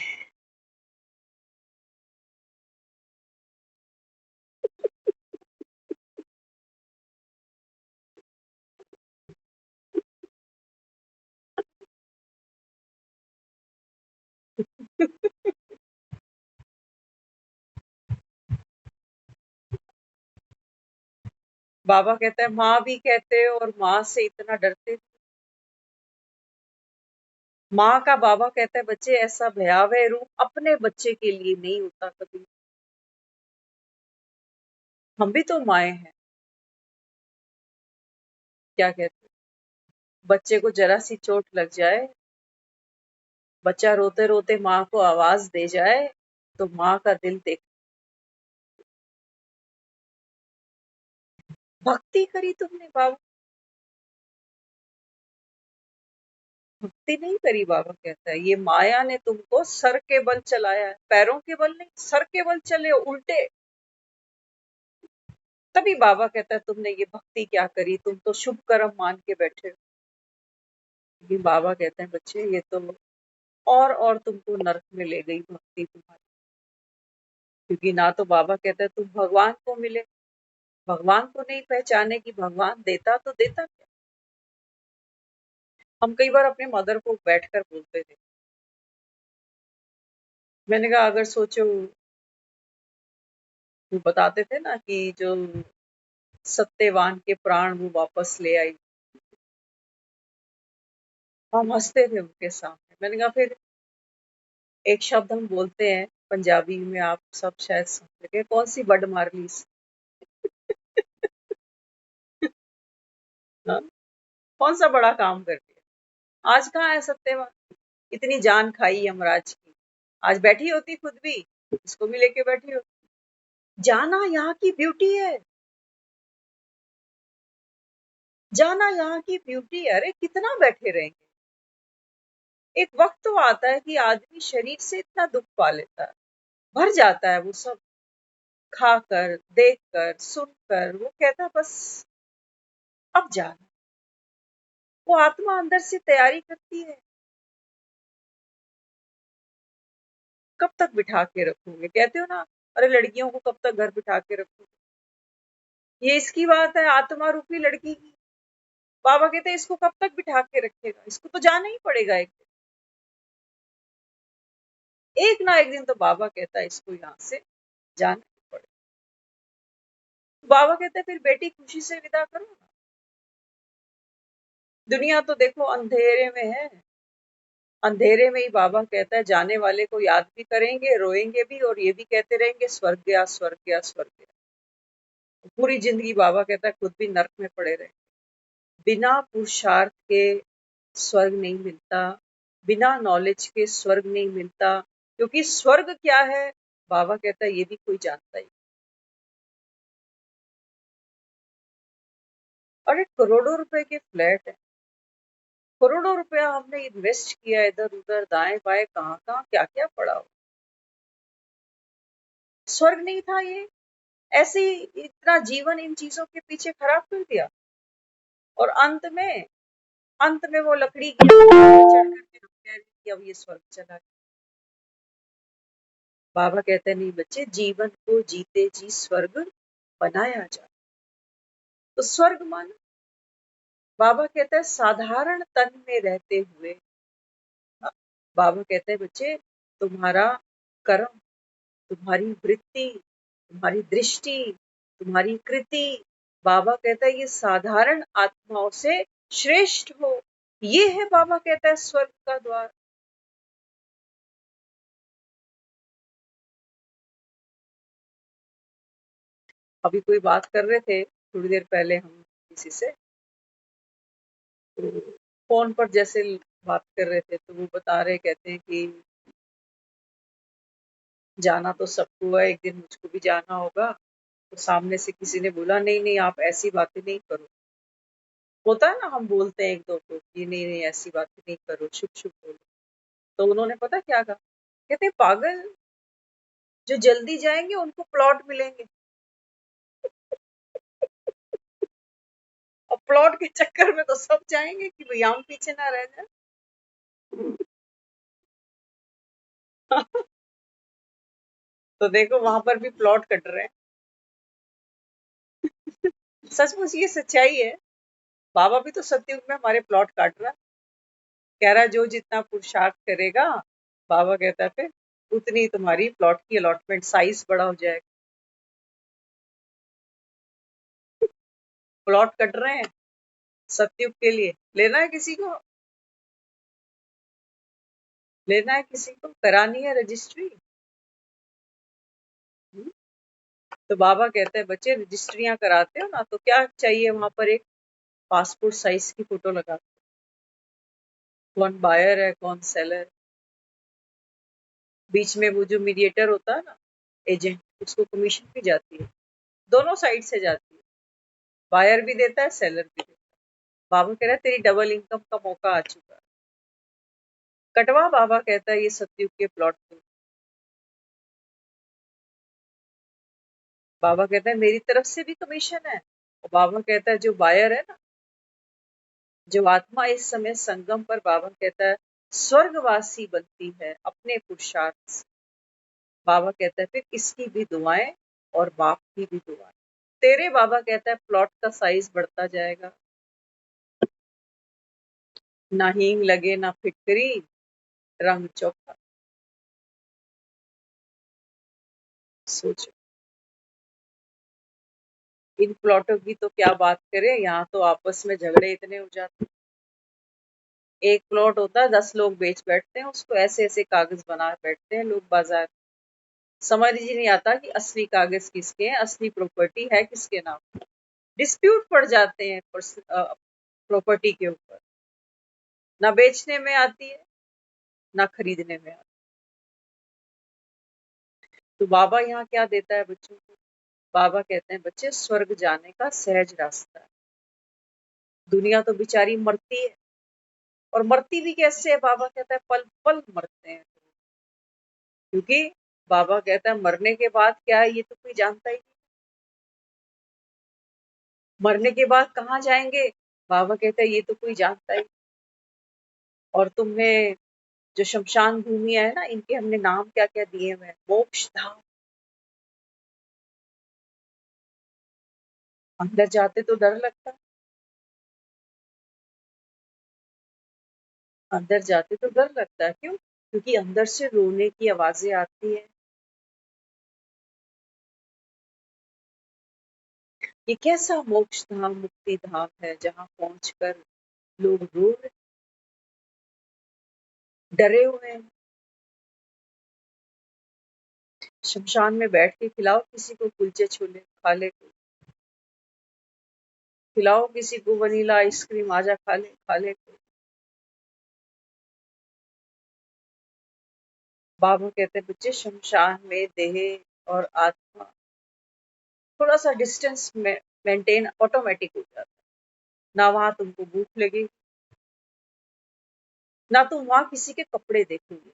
बाबा कहता है माँ भी कहते हो और माँ से इतना डरते थे। माँ का बाबा कहता है बच्चे ऐसा भयावह रूप अपने बच्चे के लिए नहीं होता कभी। हम भी तो माए हैं। क्या कहते हैं, बच्चे को जरा सी चोट लग जाए, बच्चा रोते रोते माँ को आवाज दे जाए, तो माँ का दिल देख। भक्ति करी तुमने बाबा, भक्ति नहीं करी बाबा कहता है, ये माया ने तुमको सर के बल चलाया है, पैरों के बल नहीं, सर के बल चले हो उल्टे। तभी बाबा कहता है तुमने ये भक्ति क्या करी, तुम तो शुभ कर्म मान के बैठे हो। ये बाबा कहते हैं बच्चे ये तो और तुमको नरक में ले गई भक्ति तुम्हारी, क्योंकि ना तो बाबा कहता है तुम भगवान को मिले, भगवान को नहीं पहचाने कि भगवान देता तो देता क्या। हम कई बार अपने मदर को बैठकर बोलते थे, मैंने कहा अगर सोचो, वो बताते थे ना कि जो सत्यवान के प्राण वो वापस ले आई, हम हंसते थे उनके सामने। मैंने कहा फिर एक शब्द हम बोलते हैं पंजाबी में, आप सब शायद समझ, कौन सी बड मार ली हाँ? कौन सा बड़ा काम कर दिया। आज कहाँ है सत्यवान, इतनी जान खाई यमराज की, आज बैठी होती खुद भी, इसको भी लेके बैठी होती। जाना यहाँ की ब्यूटी है, जाना यहाँ की ब्यूटी है। अरे कितना बैठे रहेंगे, एक वक्त तो आता है कि आदमी शरीर से इतना दुख पा लेता है, भर जाता है वो सब खाकर, देखकर, सुनकर, वो कहता है बस अब जाना। वो आत्मा अंदर से तैयारी करती है, कब तक बिठा के रखोगे, कहते हो ना, अरे लड़कियों को कब तक घर बिठा के रखोगे। ये इसकी बात है, आत्मा रूपी लड़की की। बाबा कहते हैं इसको कब तक बिठा के रखेगा, इसको तो जाना ही पड़ेगा एक दिन, एक ना एक दिन तो बाबा कहता है इसको यहाँ से जाना ही पड़ेगा। बाबा कहते हैं फिर बेटी खुशी से विदा करो ना, दुनिया तो देखो अंधेरे में है, अंधेरे में ही बाबा कहता है जाने वाले को याद भी करेंगे, रोएंगे भी, और ये भी कहते रहेंगे स्वर्ग गया, स्वर्ग गया, स्वर्ग गया। पूरी जिंदगी बाबा कहता है खुद भी नर्क में पड़े रहे। बिना पुरुषार्थ के स्वर्ग नहीं मिलता, बिना नॉलेज के स्वर्ग नहीं मिलता, क्योंकि स्वर्ग क्या है बाबा कहता है ये भी कोई जानता ही। अरे करोड़ों रुपए के फ्लैट है, करोड़ों रुपया हमने इन्वेस्ट किया इधर उधर दाएं बाएं, कहाँ कहाँ क्या क्या पड़ा हो। स्वर्ग नहीं था ये, ऐसे ही इतना जीवन इन चीजों के पीछे खराब कर दिया, और अंत में वो लकड़ी की चढ़ करके हम कह रहे हैं कि अब ये स्वर्ग चला गया। बाबा कहते नहीं बच्चे, जीवन को जीते जी स्वर्ग बनाया जाए। तो स्वर्ग माना, बाबा कहता है साधारण तन में रहते हुए, बाबा कहते हैं बच्चे तुम्हारा कर्म, तुम्हारी वृत्ति, तुम्हारी दृष्टि, तुम्हारी कृति, बाबा कहता है ये साधारण आत्माओं से श्रेष्ठ हो। ये है बाबा कहता है स्वर्ग का द्वार। अभी कोई बात कर रहे थे थोड़ी देर पहले हम किसी से, तो फोन पर जैसे बात कर रहे थे, तो वो बता रहे, कहते हैं कि जाना तो सबको है, एक दिन मुझको भी जाना होगा। तो सामने से किसी ने बोला नहीं नहीं आप ऐसी बातें नहीं करो। होता है ना, हम बोलते हैं एक दो को कि नहीं नहीं ऐसी बातें नहीं करो, शुभ शुभ बोलो। तो उन्होंने पता क्या कहा, कहते हैं, पागल, जो जल्दी जाएंगे उनको प्लॉट मिलेंगे, और प्लॉट के चक्कर में तो सब जाएंगे कि भैया हम पीछे ना रह जाए। तो देखो वहां पर भी प्लॉट कट रहे हैं। सचमुच ये सच्चाई है, बाबा भी तो सतयुग में हमारे प्लॉट काट रहा, कह रहा जो जितना पुरुषार्थ करेगा, बाबा कहता है फिर उतनी तुम्हारी प्लॉट की अलॉटमेंट साइज बड़ा हो जाएगा। प्लॉट कट रहे हैं सतयुग के लिए, लेना है किसी को। लेना है किसी को, करानी है रजिस्ट्री। तो बाबा कहते हैं बच्चे रजिस्ट्रियां कराते हो ना, तो क्या चाहिए वहां पर? एक पासपोर्ट साइज की फोटो लगा, कौन बायर है कौन सेलर। बीच में वो जो मीडिएटर होता है ना, एजेंट, उसको कमीशन भी जाती है, दोनों साइड से जाती है, बायर भी देता है सेलर भी देता है। बाबा कह रहा है तेरी डबल इनकम का मौका आ चुका है, कटवा। बाबा कहता है ये सतयुग के प्लॉट को। बाबा कहता है मेरी तरफ से भी कमीशन है। और बाबा कहता है जो बायर है ना, जो आत्मा इस समय संगम पर, बाबा कहता है स्वर्गवासी बनती है अपने पुरुषार्थ से। बाबा कहता है फिर इसकी भी दुआएं और बाप की भी दुआएं। तेरे बाबा कहता है प्लॉट का साइज बढ़ता जाएगा, ना हींग लगे ना फिटकरी, रंग चौका। सोचो, इन प्लॉटों की तो क्या बात करें, यहाँ तो आपस में झगड़े इतने हो जाते हैं। एक प्लॉट होता है 10 लोग बेच बैठते हैं उसको, ऐसे ऐसे कागज बना बैठते हैं लोग बाजार। समझ ही नहीं आता कि असली कागज किसके हैं, असली प्रॉपर्टी है किसके नाम। डिस्प्यूट पड़ जाते हैं प्रॉपर्टी के ऊपर, ना बेचने में आती है ना खरीदने में आती। तो बाबा यहाँ क्या देता है बच्चों को? बाबा कहते हैं बच्चे स्वर्ग जाने का सहज रास्ता है। दुनिया तो बेचारी मरती है, और मरती भी कैसे है? बाबा कहता है पल पल मरते हैं, क्योंकि बाबा कहता है मरने के बाद क्या है ये तो कोई जानता ही नहीं। मरने के बाद कहाँ जाएंगे? बाबा कहता है ये तो कोई जानता ही नहीं। और तुम्हें जो शमशान भूमि है ना, इनके हमने नाम क्या क्या दिए हुए हैं, मोक्ष धाम। अंदर जाते तो डर लगता है, अंदर जाते तो डर लगता है, क्यों? क्योंकि अंदर से रोने की आवाजें आती है। ये कैसा मोक्ष धाम, मुक्ति धाम है जहां पहुंचकर लोग रो रहे, डरे हुए हैं। शमशान में बैठ के खिलाओ किसी को कुलचे छोले, खा ले। खिलाओ किसी को वनीला आइसक्रीम, आजा खा ले खा ले। बाबा कहते हैं बच्चे शमशान में देह और आत्मा थोड़ा सा डिस्टेंस में मेंटेन ऑटोमेटिक हो जाता है। ना वहां तुमको भूख लगेगी, ना तुम वहां किसी के कपड़े देखोगे,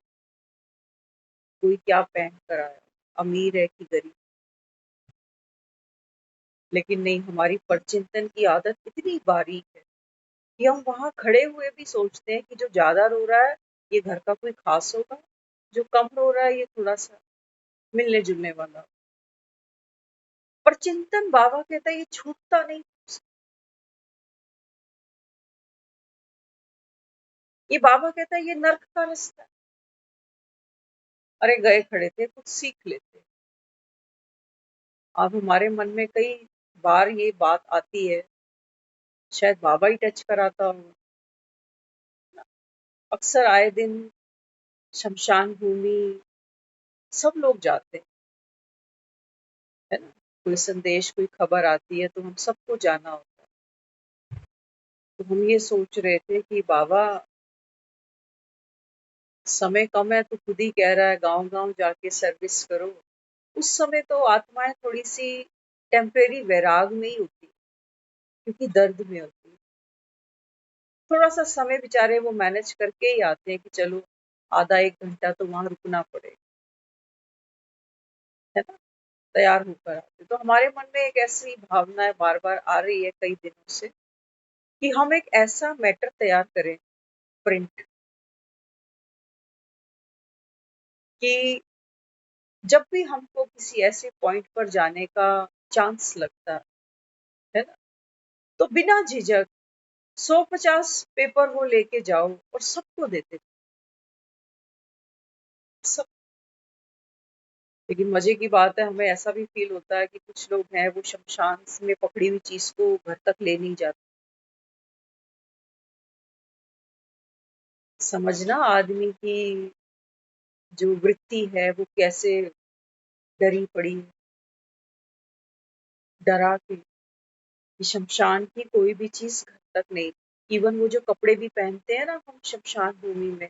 कोई क्या पहन कर आया, अमीर है कि गरीब। लेकिन नहीं, हमारी परचिंतन की आदत इतनी बारीक है कि हम वहां खड़े हुए भी सोचते हैं कि जो ज्यादा रो रहा है ये घर का कोई खास होगा, जो कम रो रहा है ये थोड़ा सा मिलने जुलने वाला। पर चिंतन, बाबा कहता है ये छूटता नहीं। ये बाबा कहता है ये नर्क का रास्ता है। अरे गए खड़े थे, कुछ सीख लेते। अब हमारे मन में कई बार ये बात आती है, शायद बाबा ही टच कराता हो। अक्सर आए दिन शमशान भूमि सब लोग जाते हैं, है ना? कोई संदेश, कोई खबर आती है तो हम सबको जाना होता है। तो हम ये सोच रहे थे कि बाबा समय कम है तो खुद ही कह रहा है गांव गांव जाके सर्विस करो। उस समय तो आत्माएं थोड़ी सी टेम्परेरी वैराग में ही होती, क्योंकि दर्द में होती है। थोड़ा सा समय बेचारे वो मैनेज करके ही आते हैं कि चलो आधा एक घंटा तो वहां रुकना पड़ेगा, है ना? तैयार होकर आते। तो हमारे मन में एक ऐसी भावना है, बार बार आ रही है कई दिनों से, कि हम एक ऐसा मैटर तैयार करें, प्रिंट, कि जब भी हमको किसी ऐसे पॉइंट पर जाने का चांस लगता है ना, तो बिना झिझक 150 पेपर वो लेके जाओ और सबको देते सब। लेकिन मजे की बात है, हमें ऐसा भी फील होता है कि कुछ लोग हैं वो शमशान में पकड़ी हुई चीज को घर तक ले नहीं जाते। समझना आदमी की जो वृत्ति है वो कैसे डरी पड़ी है, डरा के कि शमशान की कोई भी चीज घर तक नहीं। इवन वो जो कपड़े भी पहनते हैं ना हम शमशान भूमि में,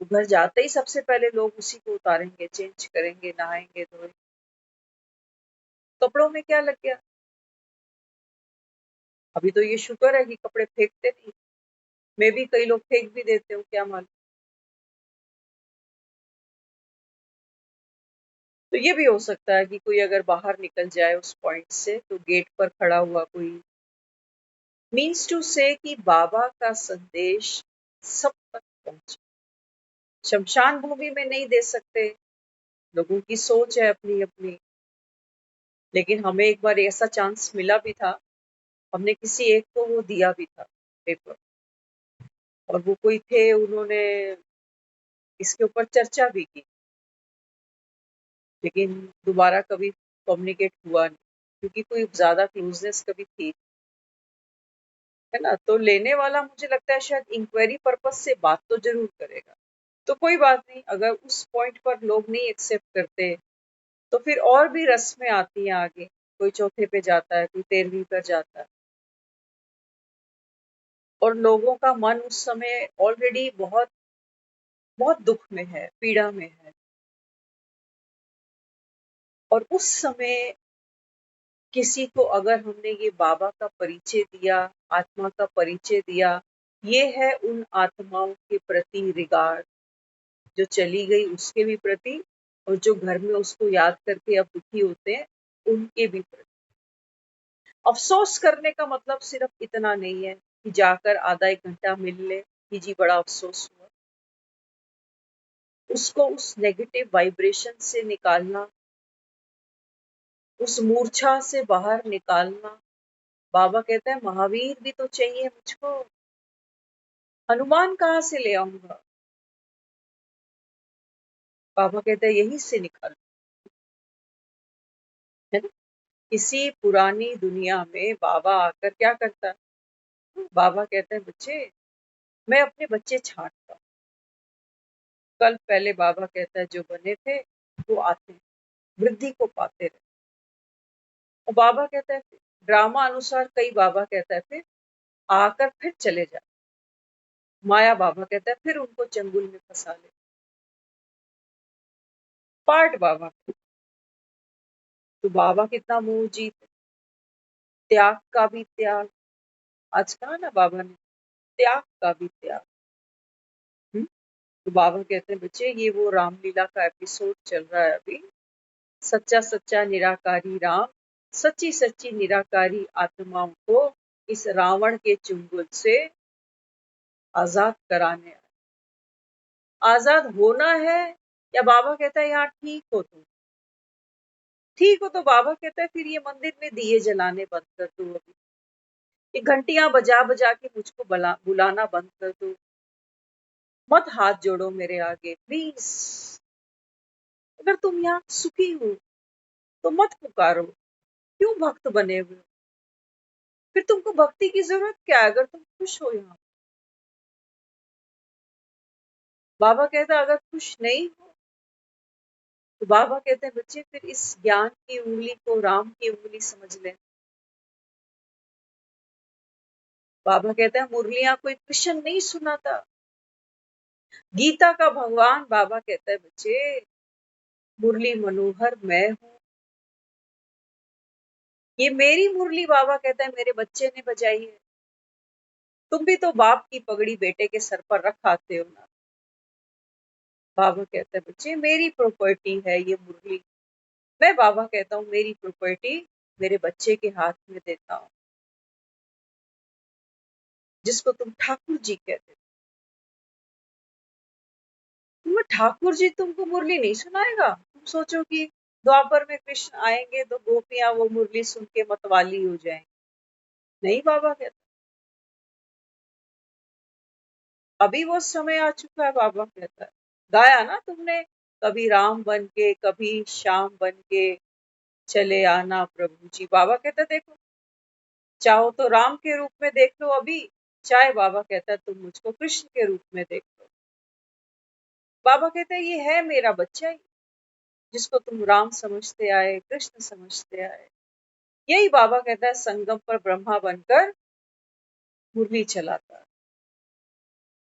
वो घर जाते ही सबसे पहले लोग उसी को उतारेंगे, चेंज करेंगे, नहाएंगे, धोएंगे। कपड़ों में क्या लग गया? अभी तो ये शुक्र है कि कपड़े फेंकते नहीं, मैं भी कई लोग फेंक भी देते हो, क्या मालूम। तो ये भी हो सकता है कि कोई अगर बाहर निकल जाए उस पॉइंट से, तो गेट पर खड़ा हुआ कोई, मीन्स टू से कि बाबा का संदेश सब तक पहुंचे। शमशान भूमि में नहीं दे सकते, लोगों की सोच है अपनी अपनी, लेकिन हमें एक बार ऐसा चांस मिला भी था, हमने किसी एक को वो दिया भी था पेपर, और वो कोई थे, उन्होंने इसके ऊपर चर्चा भी की, लेकिन दोबारा कभी कम्युनिकेट हुआ नहीं, क्योंकि कोई ज्यादा क्लोजनेस कभी थी, है ना। तो लेने वाला मुझे लगता है शायद इंक्वायरी पर्पस से बात तो जरूर करेगा। तो कोई बात नहीं, अगर उस पॉइंट पर लोग नहीं एक्सेप्ट करते, तो फिर और भी रस्में आती हैं आगे, कोई चौथे पे जाता है, कोई 13वीं पर जाता है, और लोगों का मन उस समय ऑलरेडी बहुत बहुत दुख में है, पीड़ा में है, और उस समय किसी को अगर हमने ये बाबा का परिचय दिया, आत्मा का परिचय दिया, ये है उन आत्माओं के प्रति रिगार्ड, जो चली गई उसके भी प्रति, और जो घर में उसको याद करके अब दुखी होते हैं उनके भी प्रति। अफसोस करने का मतलब सिर्फ इतना नहीं है कि जाकर आधा एक घंटा मिल ले कि जी बड़ा अफसोस हुआ, उसको उस नेगेटिव वाइब्रेशन से निकालना, उस मूर्छा से बाहर निकालना। बाबा कहते हैं महावीर भी तो चाहिए मुझको, हनुमान कहाँ से ले आऊंगा? बाबा कहते हैं यहीं से निकालो, है ना। किसी पुरानी दुनिया में बाबा आकर क्या करता है? बाबा कहते हैं बच्चे, मैं अपने बच्चे छांटता हूँ। कल पहले बाबा कहता है जो बने थे वो आते हैं, वृद्धि को पाते रहे। और बाबा कहता है ड्रामा अनुसार, कई बाबा कहता है फिर आकर फिर चले जाए। माया बाबा कहता है फिर उनको चंगुल में फंसा ले। पार्ट बाबा। तो बाबा कितना मोह जीत, त्याग का भी त्याग, आज कहा ना बाबा ने, त्याग का भी त्याग। तो बाबा कहते हैं बच्चे ये वो रामलीला का एपिसोड चल रहा है अभी, सच्चा सच्चा निराकारी राम सच्ची सच्ची निराकारी आत्माओं को इस रावण के चुंगल से आजाद कराने आए। आजाद होना है, या बाबा कहता है यहाँ ठीक हो, तुम ठीक हो, तो बाबा कहता है फिर ये मंदिर में दिए जलाने बंद कर दो, अभी ये घंटियां बजा बजा के मुझको बुलाना बंद कर दो, मत हाथ जोड़ो मेरे आगे प्लीज। अगर तुम यहाँ सुखी हो तो मत पुकारो, क्यों भक्त बने हुए हो? फिर तुमको भक्ति की जरूरत क्या है अगर तुम खुश हो यहाँ? बाबा कहता है अगर खुश नहीं हो, तो बाबा कहते हैं बच्चे फिर इस ज्ञान की उंगली को राम की उंगली समझ ले। बाबा कहते हैं मुरलियां कोई कृष्ण नहीं सुनाता, गीता का भगवान बाबा कहता है बच्चे मुरली मनोहर मैं हूं, ये मेरी मुरली बाबा कहता है मेरे बच्चे ने बजाई है। तुम भी तो बाप की पगड़ी बेटे के सर पर रख आते हो ना। बाबा कहता है बच्चे मेरी प्रॉपर्टी है ये मुरली, मैं बाबा कहता हूँ मेरी प्रॉपर्टी मेरे बच्चे के हाथ में देता हूँ, जिसको तुम ठाकुर जी कहते हो। तुम ठाकुर जी तुमको मुरली नहीं सुनाएगा? तुम सोचो कि द्वापर में कृष्ण आएंगे तो गोपियां वो मुरली सुन के मतवाली हो जाएंगी? नहीं, बाबा कहता अभी वो समय आ चुका है। बाबा कहता है गाया ना तुमने, कभी राम बन के कभी श्याम बन के चले आना प्रभु जी। बाबा कहता देखो, चाहो तो राम के रूप में देख लो अभी, चाहे बाबा कहता है तुम मुझको कृष्ण के रूप में देख लो। बाबा कहते हैं ये है मेरा बच्चा ही, जिसको तुम राम समझते आए, कृष्ण समझते आए। यही बाबा कहता है संगम पर ब्रह्मा बनकर मुरली चलाता है।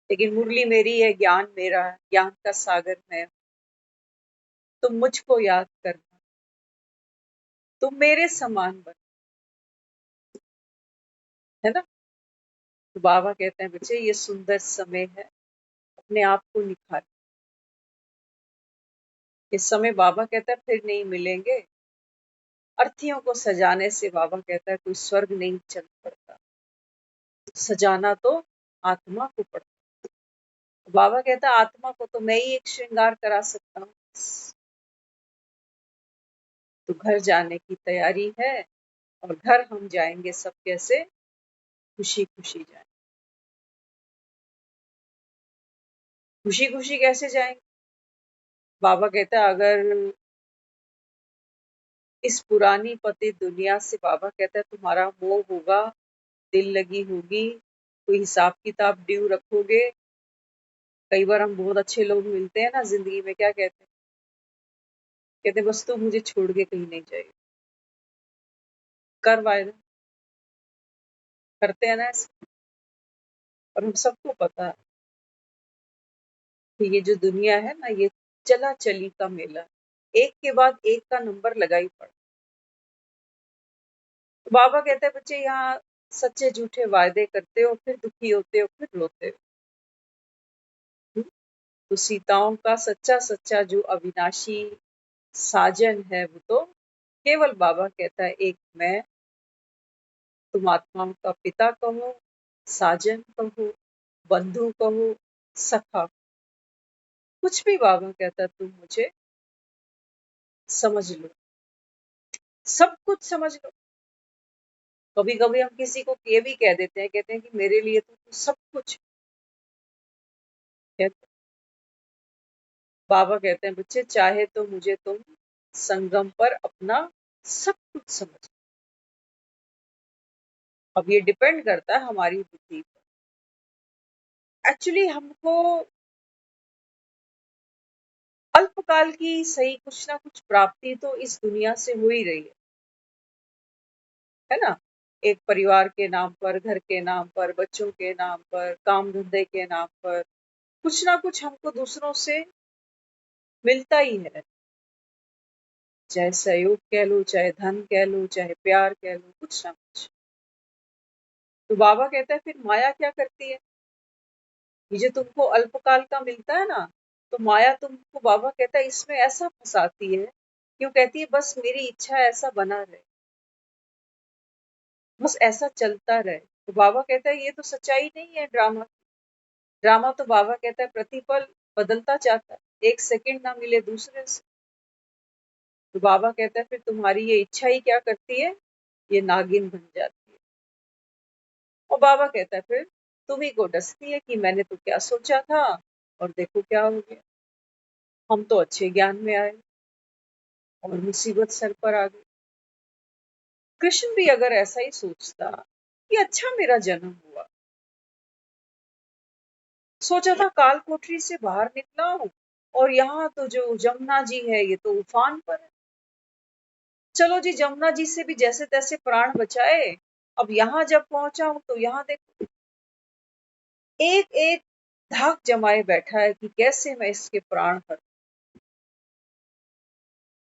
लेकिन मुरली मेरी है, ज्ञान मेरा है, ज्ञान का सागर मैं। तुम मुझको याद करना, तुम मेरे समान बन, है ना। तो बाबा कहते हैं बच्चे ये सुंदर समय है, अपने आप को निखार। इस समय बाबा कहता है फिर नहीं मिलेंगे। अर्थियों को सजाने से बाबा कहता है कोई स्वर्ग नहीं चल पड़ता, सजाना तो आत्मा को पड़ता। बाबा कहता है आत्मा को तो मैं ही एक श्रृंगार करा सकता हूँ। तो घर जाने की तैयारी है, और घर हम जाएंगे सब कैसे, खुशी खुशी जाएंगे। खुशी खुशी कैसे जाएंगे? बाबा कहता है अगर इस पुरानी पतित दुनिया से, बाबा कहता है तुम्हारा मोह होगा, दिल लगी होगी, कोई हिसाब किताब ड्यू रखोगे। कई बार हम बहुत अच्छे लोग मिलते हैं ना जिंदगी में, क्या कहते हैं, कहते हैं बस तू मुझे छोड़ के कहीं नहीं जाएगी। कर वायदा, करते हैं ना ऐसे। और हम सबको पता है कि ये जो दुनिया है ना, ये चला चली का मेला, एक के बाद एक का नंबर लगा ही पड़ा। तो बाबा कहते हैं बच्चे यहाँ सच्चे झूठे वायदे करते हो, फिर दुखी होते हो, फिर रोते हो। तो सीताओं का सच्चा सच्चा जो अविनाशी साजन है, वो तो केवल बाबा कहता है एक मैं। तुम आत्माओं का पिता कहो, साजन कहो, बंधु कहो, सखा, कुछ भी बाबा कहता है तुम मुझे समझ लो, सब कुछ समझ लो। कभी कभी हम किसी को ये भी कह देते हैं, कहते हैं कि मेरे लिए तो सब कुछ है। बाबा कहते हैं बच्चे चाहे तो मुझे तुम संगम पर अपना सब कुछ समझ। अब ये डिपेंड करता है हमारी बुद्धि पर। एक्चुअली हमको अल्पकाल की सही कुछ ना कुछ प्राप्ति तो इस दुनिया से हो ही रही है ना। एक परिवार के नाम पर, घर के नाम पर, बच्चों के नाम पर, काम धंधे के नाम पर, कुछ ना कुछ हमको दूसरों से मिलता ही है। चाहे सहयोग कह लो, चाहे धन कह लो, चाहे प्यार कह लो, कुछ ना कुछ। तो बाबा कहता है फिर माया क्या करती है? ये जो तुमको अल्पकाल का मिलता है ना, तो माया तुमको, बाबा कहता है इसमें ऐसा फंसाती है। क्यों कहती है? बस मेरी इच्छा ऐसा बना रहे, बस ऐसा चलता रहे। तो बाबा कहता है ये तो सच्चाई नहीं है, ड्रामा। ड्रामा तो बाबा कहता है प्रतिपल बदलता जाता है, एक सेकंड ना मिले दूसरे से। तो बाबा कहता है फिर तुम्हारी ये इच्छा ही क्या करती है, ये नागिन बन जाती है। और बाबा कहता है फिर तुम्ही को डसती है कि मैंने तो क्या सोचा था, और देखो क्या हो गया। हम तो अच्छे ज्ञान में आए और मुसीबत सर पर आ गई। कृष्ण भी अगर ऐसा ही सोचता कि अच्छा मेरा जन्म हुआ, सोचा था काल कोठरी से बाहर निकला हूँ, और यहाँ तो जो जमुना जी है ये तो उफान पर है। चलो जी जमुना जी से भी जैसे तैसे प्राण बचाए। अब यहाँ जब पहुंचा हूं तो यहाँ देखो एक एक धाक जमाए बैठा है कि कैसे मैं इसके प्राण हर।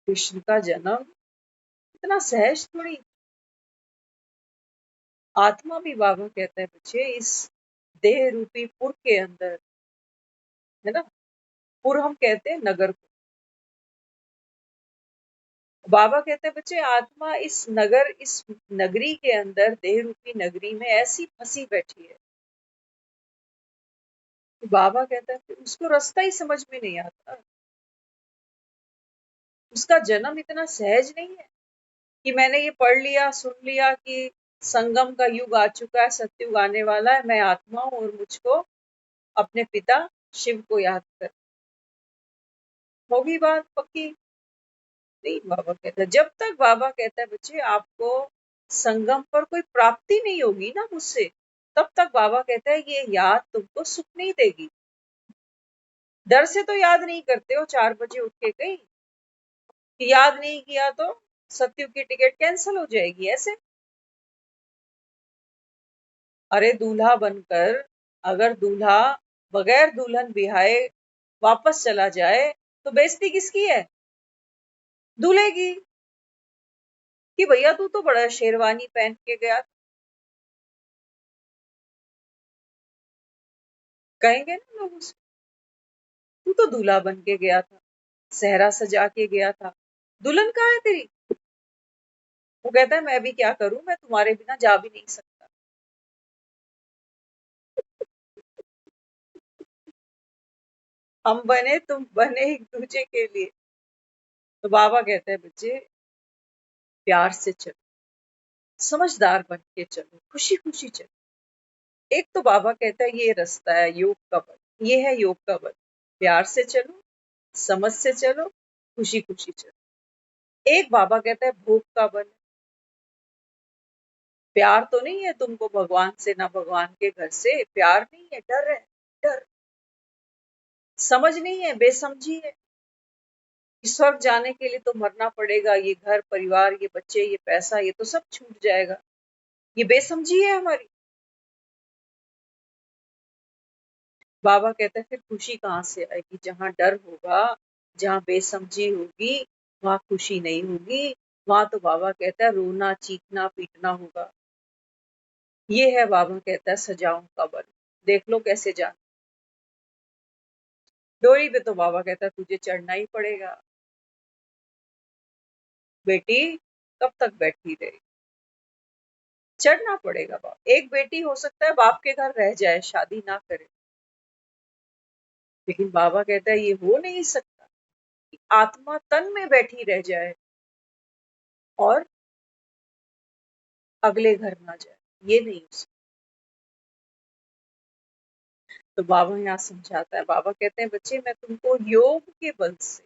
कृष्ण का जन्म इतना सहज थोड़ी। आत्मा भी, बाबा कहता है बच्चे, इस देह रूपी पुर के अंदर, है ना। पुर हम कहते हैं नगर को। बाबा कहते हैं बच्चे आत्मा इस नगर, इस नगरी के अंदर, देह रूपी नगरी में ऐसी फंसी बैठी है। बाबा कहता है उसको रास्ता ही समझ में नहीं आता। उसका जन्म इतना सहज नहीं है कि मैंने ये पढ़ लिया, सुन लिया कि संगम का युग आ चुका है, सत्युग आने वाला है, मैं आत्मा हूं और मुझको अपने पिता शिव को याद कर। होगी बात पक्की? नहीं। बाबा कहता है जब तक, बाबा कहता है बच्चे आपको संगम पर कोई प्राप्ति नहीं होगी ना मुझसे, तब तक बाबा कहता है ये याद तुमको सुख नहीं देगी। डर से तो याद नहीं करते हो 4 बजे उठ के कहीं, कि याद नहीं किया तो सत्युग की टिकट कैंसिल हो जाएगी ऐसे। अरे दूल्हा बनकर अगर दूल्हा बगैर दुल्हन बिहाए वापस चला जाए तो बेइज्जती किसकी है? दूल्हे की। कि भैया तू तो बड़ा शेरवानी पहन के गया। कहेंगे ना लोग उसको, तू तो दूल्हा बन के गया था, सेहरा सजा के गया था, दुल्हन कहाँ है तेरी? वो कहता है मैं भी क्या करूं, मैं तुम्हारे बिना जा भी नहीं सकता। हम बने तुम बने एक दूजे के लिए। तो बाबा कहते हैं बच्चे प्यार से चलो, समझदार बन के चलो, खुशी खुशी चलो। एक तो बाबा कहता है ये रास्ता है योग का बल, ये है योग का बल। प्यार से चलो, समझ से चलो, खुशी खुशी चलो। एक बाबा कहता है भोग का बल। प्यार तो नहीं है तुमको भगवान से, ना भगवान के घर से, प्यार नहीं है, डर है, डर। समझ नहीं है, बेसमझी है कि स्वर्ग जाने के लिए तो मरना पड़ेगा, ये घर परिवार, ये बच्चे, ये पैसा, ये तो सब छूट जाएगा। ये बेसमझी है हमारी। बाबा कहते हैं फिर खुशी कहाँ से आएगी? जहां डर होगा, जहां बेसमझी होगी, वहां खुशी नहीं होगी। वहां तो बाबा कहता है रोना चीखना पीटना होगा। ये है बाबा कहता है सजाओं का बल। देख लो कैसे जान। डोरी पे तो बाबा कहता है तुझे चढ़ना ही पड़ेगा बेटी, कब तक बैठी रहे? चढ़ना पड़ेगा बाप। एक बेटी हो सकता है बाप के घर रह जाए, शादी ना करे, लेकिन बाबा कहता है ये हो नहीं सकता कि आत्मा तन में बैठी रह जाए और अगले घर ना जाए, ये नहीं हो सकता। तो बाबा यहाँ समझाता है, बाबा कहते हैं बच्चे मैं तुमको योग के बल से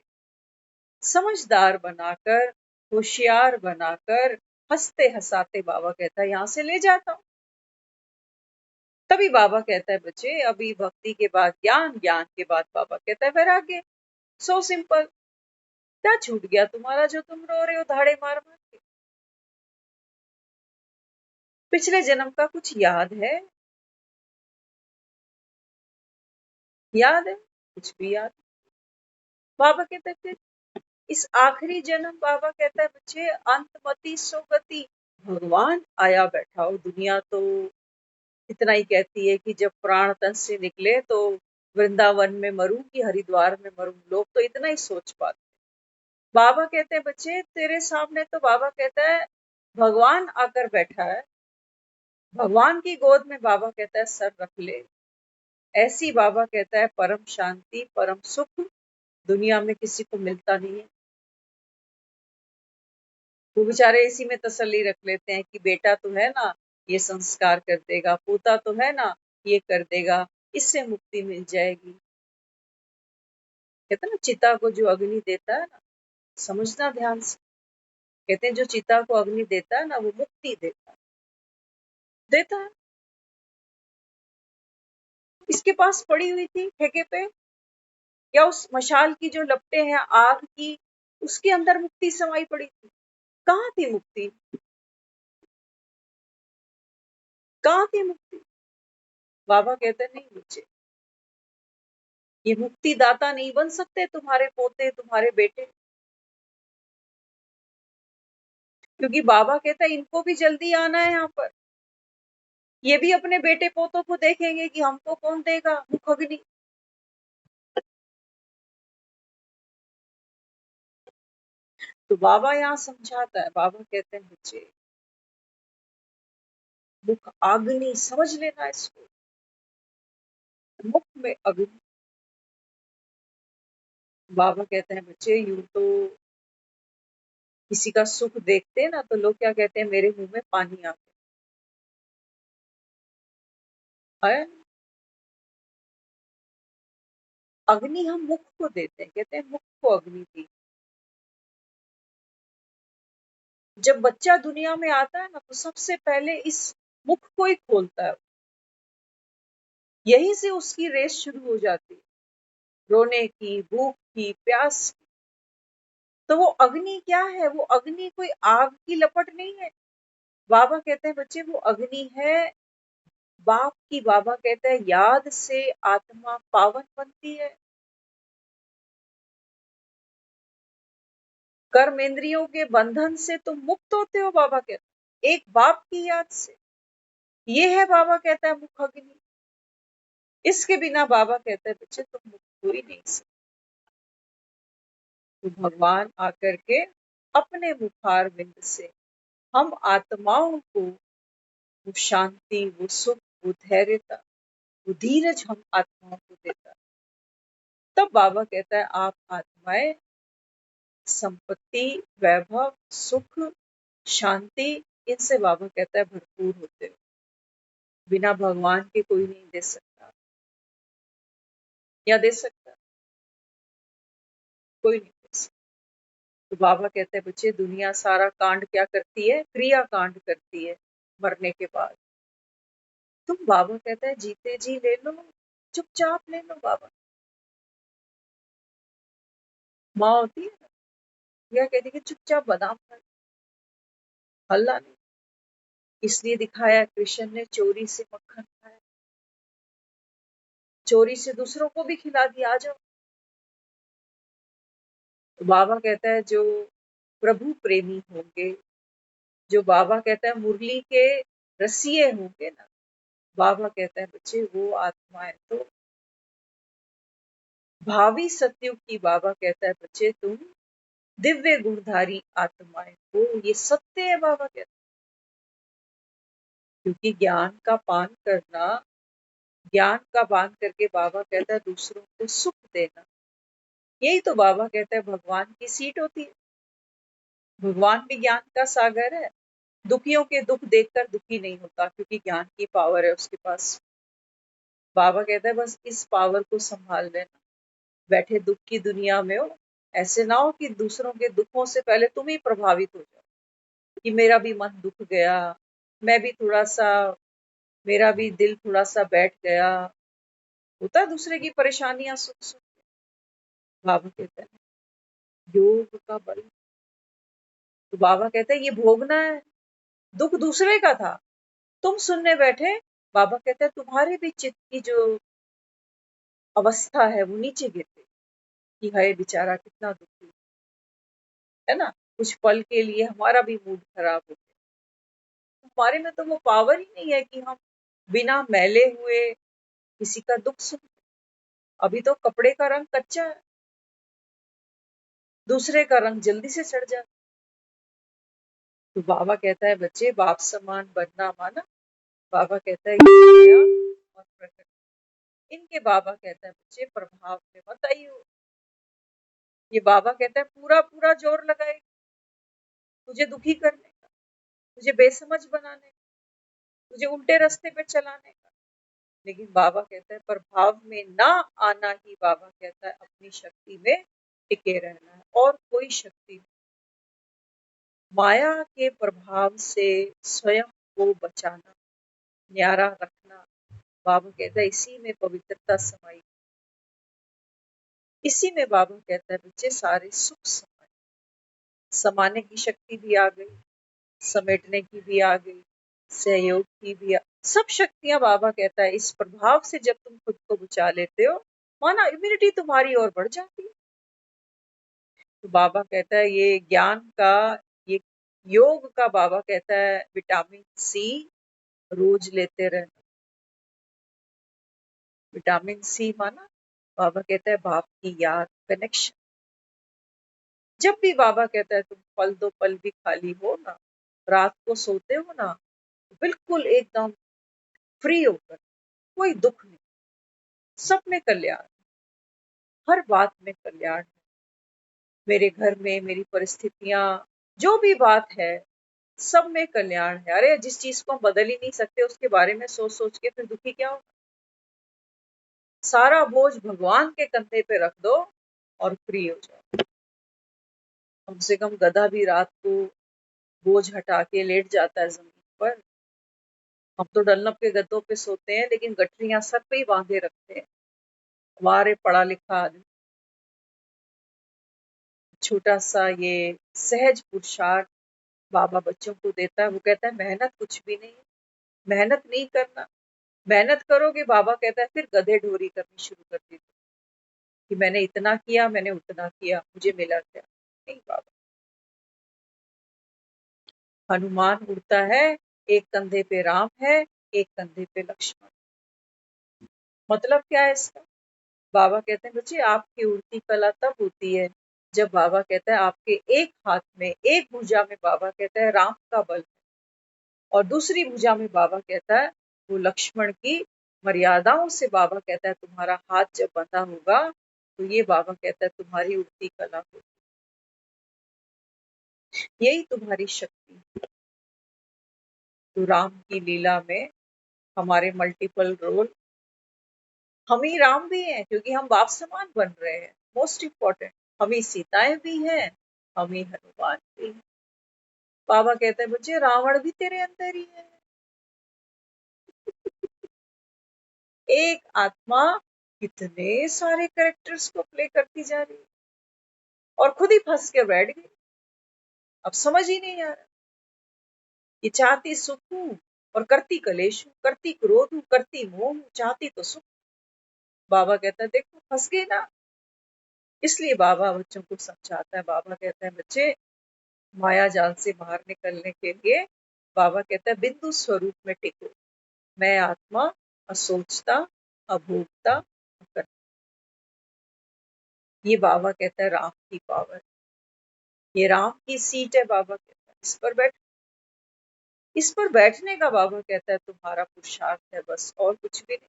समझदार बनाकर, होशियार बनाकर, हंसते हंसाते बाबा कहता है यहाँ से ले जाता हूँ। तभी बाबा कहता है बच्चे अभी भक्ति के बाद ज्ञान, ज्ञान के बाद बाबा कहता है वैराग्य। So simple. क्या छूट गया तुम्हारा जो तुम रो रहे हो धाड़े मार मार के? पिछले जन्म का कुछ याद है? याद है? कुछ भी याद? बाबा कहते हैं फिर इस आखिरी जन्म, बाबा कहता है बच्चे अंतमति सुगति, भगवान आया बैठा हो। दुनिया तो इतना ही कहती है कि जब प्राण तन से निकले तो वृंदावन में मरूं कि हरिद्वार में मरूं, लोग तो इतना ही सोच पाते। बाबा कहते हैं बच्चे तेरे सामने तो बाबा कहता है भगवान आकर बैठा है, भगवान की गोद में बाबा कहता है सर रख ले। ऐसी बाबा कहता है परम शांति परम सुख दुनिया में किसी को मिलता नहीं है। वो बेचारे इसी में तसल्ली रख लेते हैं कि बेटा तो है ना, ये संस्कार कर देगा, पोता तो है ना, ये कर देगा, इससे मुक्ति मिल जाएगी। कहते हैं ना चिता को जो अग्नि देता है ना, समझना ध्यान से, कहते हैं जो चिता को अग्नि देता है ना वो मुक्ति देता है। इसके पास पड़ी हुई थी ठेके पे, या उस मशाल की जो लपटें हैं आग की, उसके अंदर मुक्ति समाई पड़ी थी? कहाँ थी मुक्ति? कहाँ थी मुक्ति? बाबा कहते नहीं बच्चे, ये मुक्ति दाता नहीं बन सकते तुम्हारे पोते तुम्हारे बेटे, क्योंकि बाबा कहता है इनको भी जल्दी आना है यहाँ पर। ये भी अपने बेटे पोतों को देखेंगे कि हमको कौन देगा मुख अग्नि। तो बाबा यहाँ समझाता है, बाबा कहते हैं बच्चे मुख अग्नि समझ लेना इसको, मुख में अग्नि। बाबा कहते हैं बच्चे यूं तो किसी का सुख देखते हैं ना तो लोग क्या कहते हैं मेरे मुंह में पानी आ गया है। अग्नि हम मुख को देते हैं, कहते हैं मुख को अग्नि दी। जब बच्चा दुनिया में आता है ना तो सबसे पहले इस मुख को ही खोलता है, यहीं से उसकी रेस शुरू हो जाती है। रोने की, भूख की, प्यास की। तो वो अग्नि क्या है? वो अग्नि कोई आग की लपट नहीं है। बाबा कहते हैं बच्चे वो अग्नि है बाप की। बाबा कहते हैं याद से आत्मा पावन बनती है। कर्म इंद्रियों के बंधन से तुम मुक्त होते हो, बाबा कहते हैं, एक बाप की याद से। ये है बाबा कहता है मुख अग्नि। इसके बिना बाबा कहते हैं बच्चे तुम मुक्त हो ही नहीं सकते। तो भगवान आकर के अपने मुखार बिंद से हम आत्माओं को वो शांति, वो सुख, वो धैर्यता, वो धीरज हम आत्माओं को देता है। तब बाबा कहता है आप आत्माएं संपत्ति, वैभव, सुख, शांति, इनसे बाबा कहता है भरपूर होते हो। बिना भगवान के कोई नहीं दे सकता। या दे सकता? कोई नहीं दे सकता। तो बाबा कहते हैं बच्चे दुनिया सारा कांड क्या करती है? क्रिया कांड करती है मरने के बाद। तुम बाबा कहता है जीते जी ले लो, चुपचाप ले लो। बाबा माँ होती है ना, यह कहती है कि चुपचाप बादाम खा, हल्ला नहीं। इसलिए दिखाया कृष्ण ने चोरी से मक्खन खाया, चोरी से दूसरों को भी खिला दिया। आ जाओ। तो बाबा कहता है जो प्रभु प्रेमी होंगे, जो बाबा कहता है मुरली के रसिए होंगे ना, बाबा कहता है बच्चे वो आत्माएं तो भावी सतयुग की। बाबा कहता है बच्चे तुम दिव्य गुणधारी आत्माएं हो। ये सत्य है बाबा कहता है। क्योंकि ज्ञान का पान करना, ज्ञान का पान करके बाबा कहता है दूसरों को सुख देना, यही तो बाबा कहता है भगवान की सीट होती है। भगवान भी ज्ञान का सागर है। दुखियों के दुख देखकर दुखी नहीं होता, क्योंकि ज्ञान की पावर है उसके पास। बाबा कहता है बस इस पावर को संभाल लेना। बैठे दुख की दुनिया में हो, ऐसे ना हो कि दूसरों के दुखों से पहले तुम ही प्रभावित हो जाओ कि मेरा भी मन दुख गया, मैं भी थोड़ा सा, मेरा भी दिल थोड़ा सा बैठ गया। होता है दूसरे की परेशानियां सुन सुन। बाबा कहता है योग का बल। तो बाबा कहते हैं ये भोगना है। दुख दूसरे का था, तुम सुनने बैठे। बाबा कहते हैं तुम्हारे भी चित्त की जो अवस्था है वो नीचे गिर गई कि हाय बेचारा कितना दुखी है ना। कुछ पल के लिए हमारा भी मूड खराब हो गया। हमारे में तो वो पावर ही नहीं है कि हम बिना मैले हुए किसी का दुख सुन। अभी तो कपड़े का रंग कच्चा है, दूसरे का रंग जल्दी से सड़ जाता। तो बाबा कहता है बच्चे बाप समान बनना माना। बाबा कहता है ये माया और प्रकृति, इनके बाबा कहता है बच्चे प्रभाव में मत आइयो। ये बाबा कहता है पूरा पूरा जोर लगाए तुझे दुखी करने का, तुझे बेसमझ बनाने का, तुझे उल्टे रास्ते पे चलाने का। लेकिन बाबा कहता है प्रभाव में ना आना ही बाबा कहता है अपनी शक्ति में टिके रहना है, और कोई शक्ति नहीं। माया के प्रभाव से स्वयं को बचाना, न्यारा रखना, बाबा कहता है इसी में पवित्रता समाई। इसी में बाबा कहता है बच्चे सारे सुख समाए। समाने की शक्ति भी आ गई, समेटने की भी आ गई, सहयोग की भी सब शक्तियां बाबा कहता है इस प्रभाव से जब तुम खुद को बचा लेते हो, माना इम्यूनिटी तुम्हारी और बढ़ जाती है। तो बाबा कहता है ये ज्ञान का, ये योग का, बाबा कहता है विटामिन सी रोज लेते रहना। विटामिन सी माना बाबा कहता है बाप की याद, कनेक्शन। जब भी बाबा कहता है तुम पल दो पल भी खाली हो ना, रात को सोते हो ना, बिल्कुल एकदम फ्री होकर, कोई दुख नहीं, सब में कल्याण, हर बात में कल्याण है। मेरे घर में मेरी परिस्थितियां, जो भी बात है, सब में कल्याण है। अरे जिस चीज को हम बदल ही नहीं सकते उसके बारे में सोच सोच के फिर दुखी क्या हो। सारा बोझ भगवान के कंधे पे रख दो और फ्री हो जाओ। कम से कम गधा भी रात को बोझ हटा के लेट जाता है जमीन पर। हम तो डलनप के गद्दों पे सोते हैं, लेकिन गठरियां सर पे ही बांधे रखते हैं। हमारे पढ़ा लिखा आदमी छोटा सा ये सहज पुरुषार्थ बाबा बच्चों को देता है। वो कहता है मेहनत कुछ भी नहीं है, मेहनत नहीं करना। मेहनत करोगे बाबा कहता है फिर गधे ढोरी करनी शुरू कर दी कि मैंने इतना किया, मैंने उतना किया, मुझे मिला क्या। नहीं बाबा, हनुमान उड़ता है, एक कंधे पे राम है, एक कंधे पे लक्ष्मण। मतलब क्या है इसका? बाबा कहते हैं बच्चे आपकी उड़ती कला तब होती है जब बाबा कहता है आपके एक हाथ में, एक भुजा में बाबा कहता है राम का बल है, और दूसरी भुजा में बाबा कहता है वो लक्ष्मण की मर्यादाओं से बाबा कहता है तुम्हारा हाथ जब बंधा होगा तो ये बाबा कहता है तुम्हारी उड़ती कला होगी, यही तुम्हारी शक्ति। तो राम की लीला में हमारे मल्टीपल रोल, हम ही राम भी हैं क्योंकि हम बाप समान बन रहे हैं। मोस्ट इम्पोर्टेंट, हम ही सीताएं भी हैं, हम ही हनुमान भी हैं। बाबा कहते हैं बच्चे रावण भी तेरे अंदर ही है। एक आत्मा कितने सारे कैरेक्टर्स को प्ले करती जा रही है और खुद ही फंस के बैठ गई। अब समझ ही नहीं आ रहा, ये चाहती सुख हूं और करती कलेश हूं, करती क्रोध हूं, करती मोह हूं, चाहती तो सुख। बाबा कहता है देखो फंस गई ना। इसलिए बाबा बच्चों को समझाता है। बाबा कहता है बच्चे माया जाल से बाहर निकलने के लिए बाबा कहता है बिंदु स्वरूप में टिको। मैं आत्मा असोचता, अभोगता, अकर्ता। ये बाबा कहता है राम की पावर, ये राम की सीट है। बाबा कहता है इस पर बैठ, इस पर बैठने का बाबा कहता है तुम्हारा पुरुषार्थ है बस, और कुछ भी नहीं।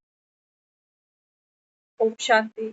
ओम शांति।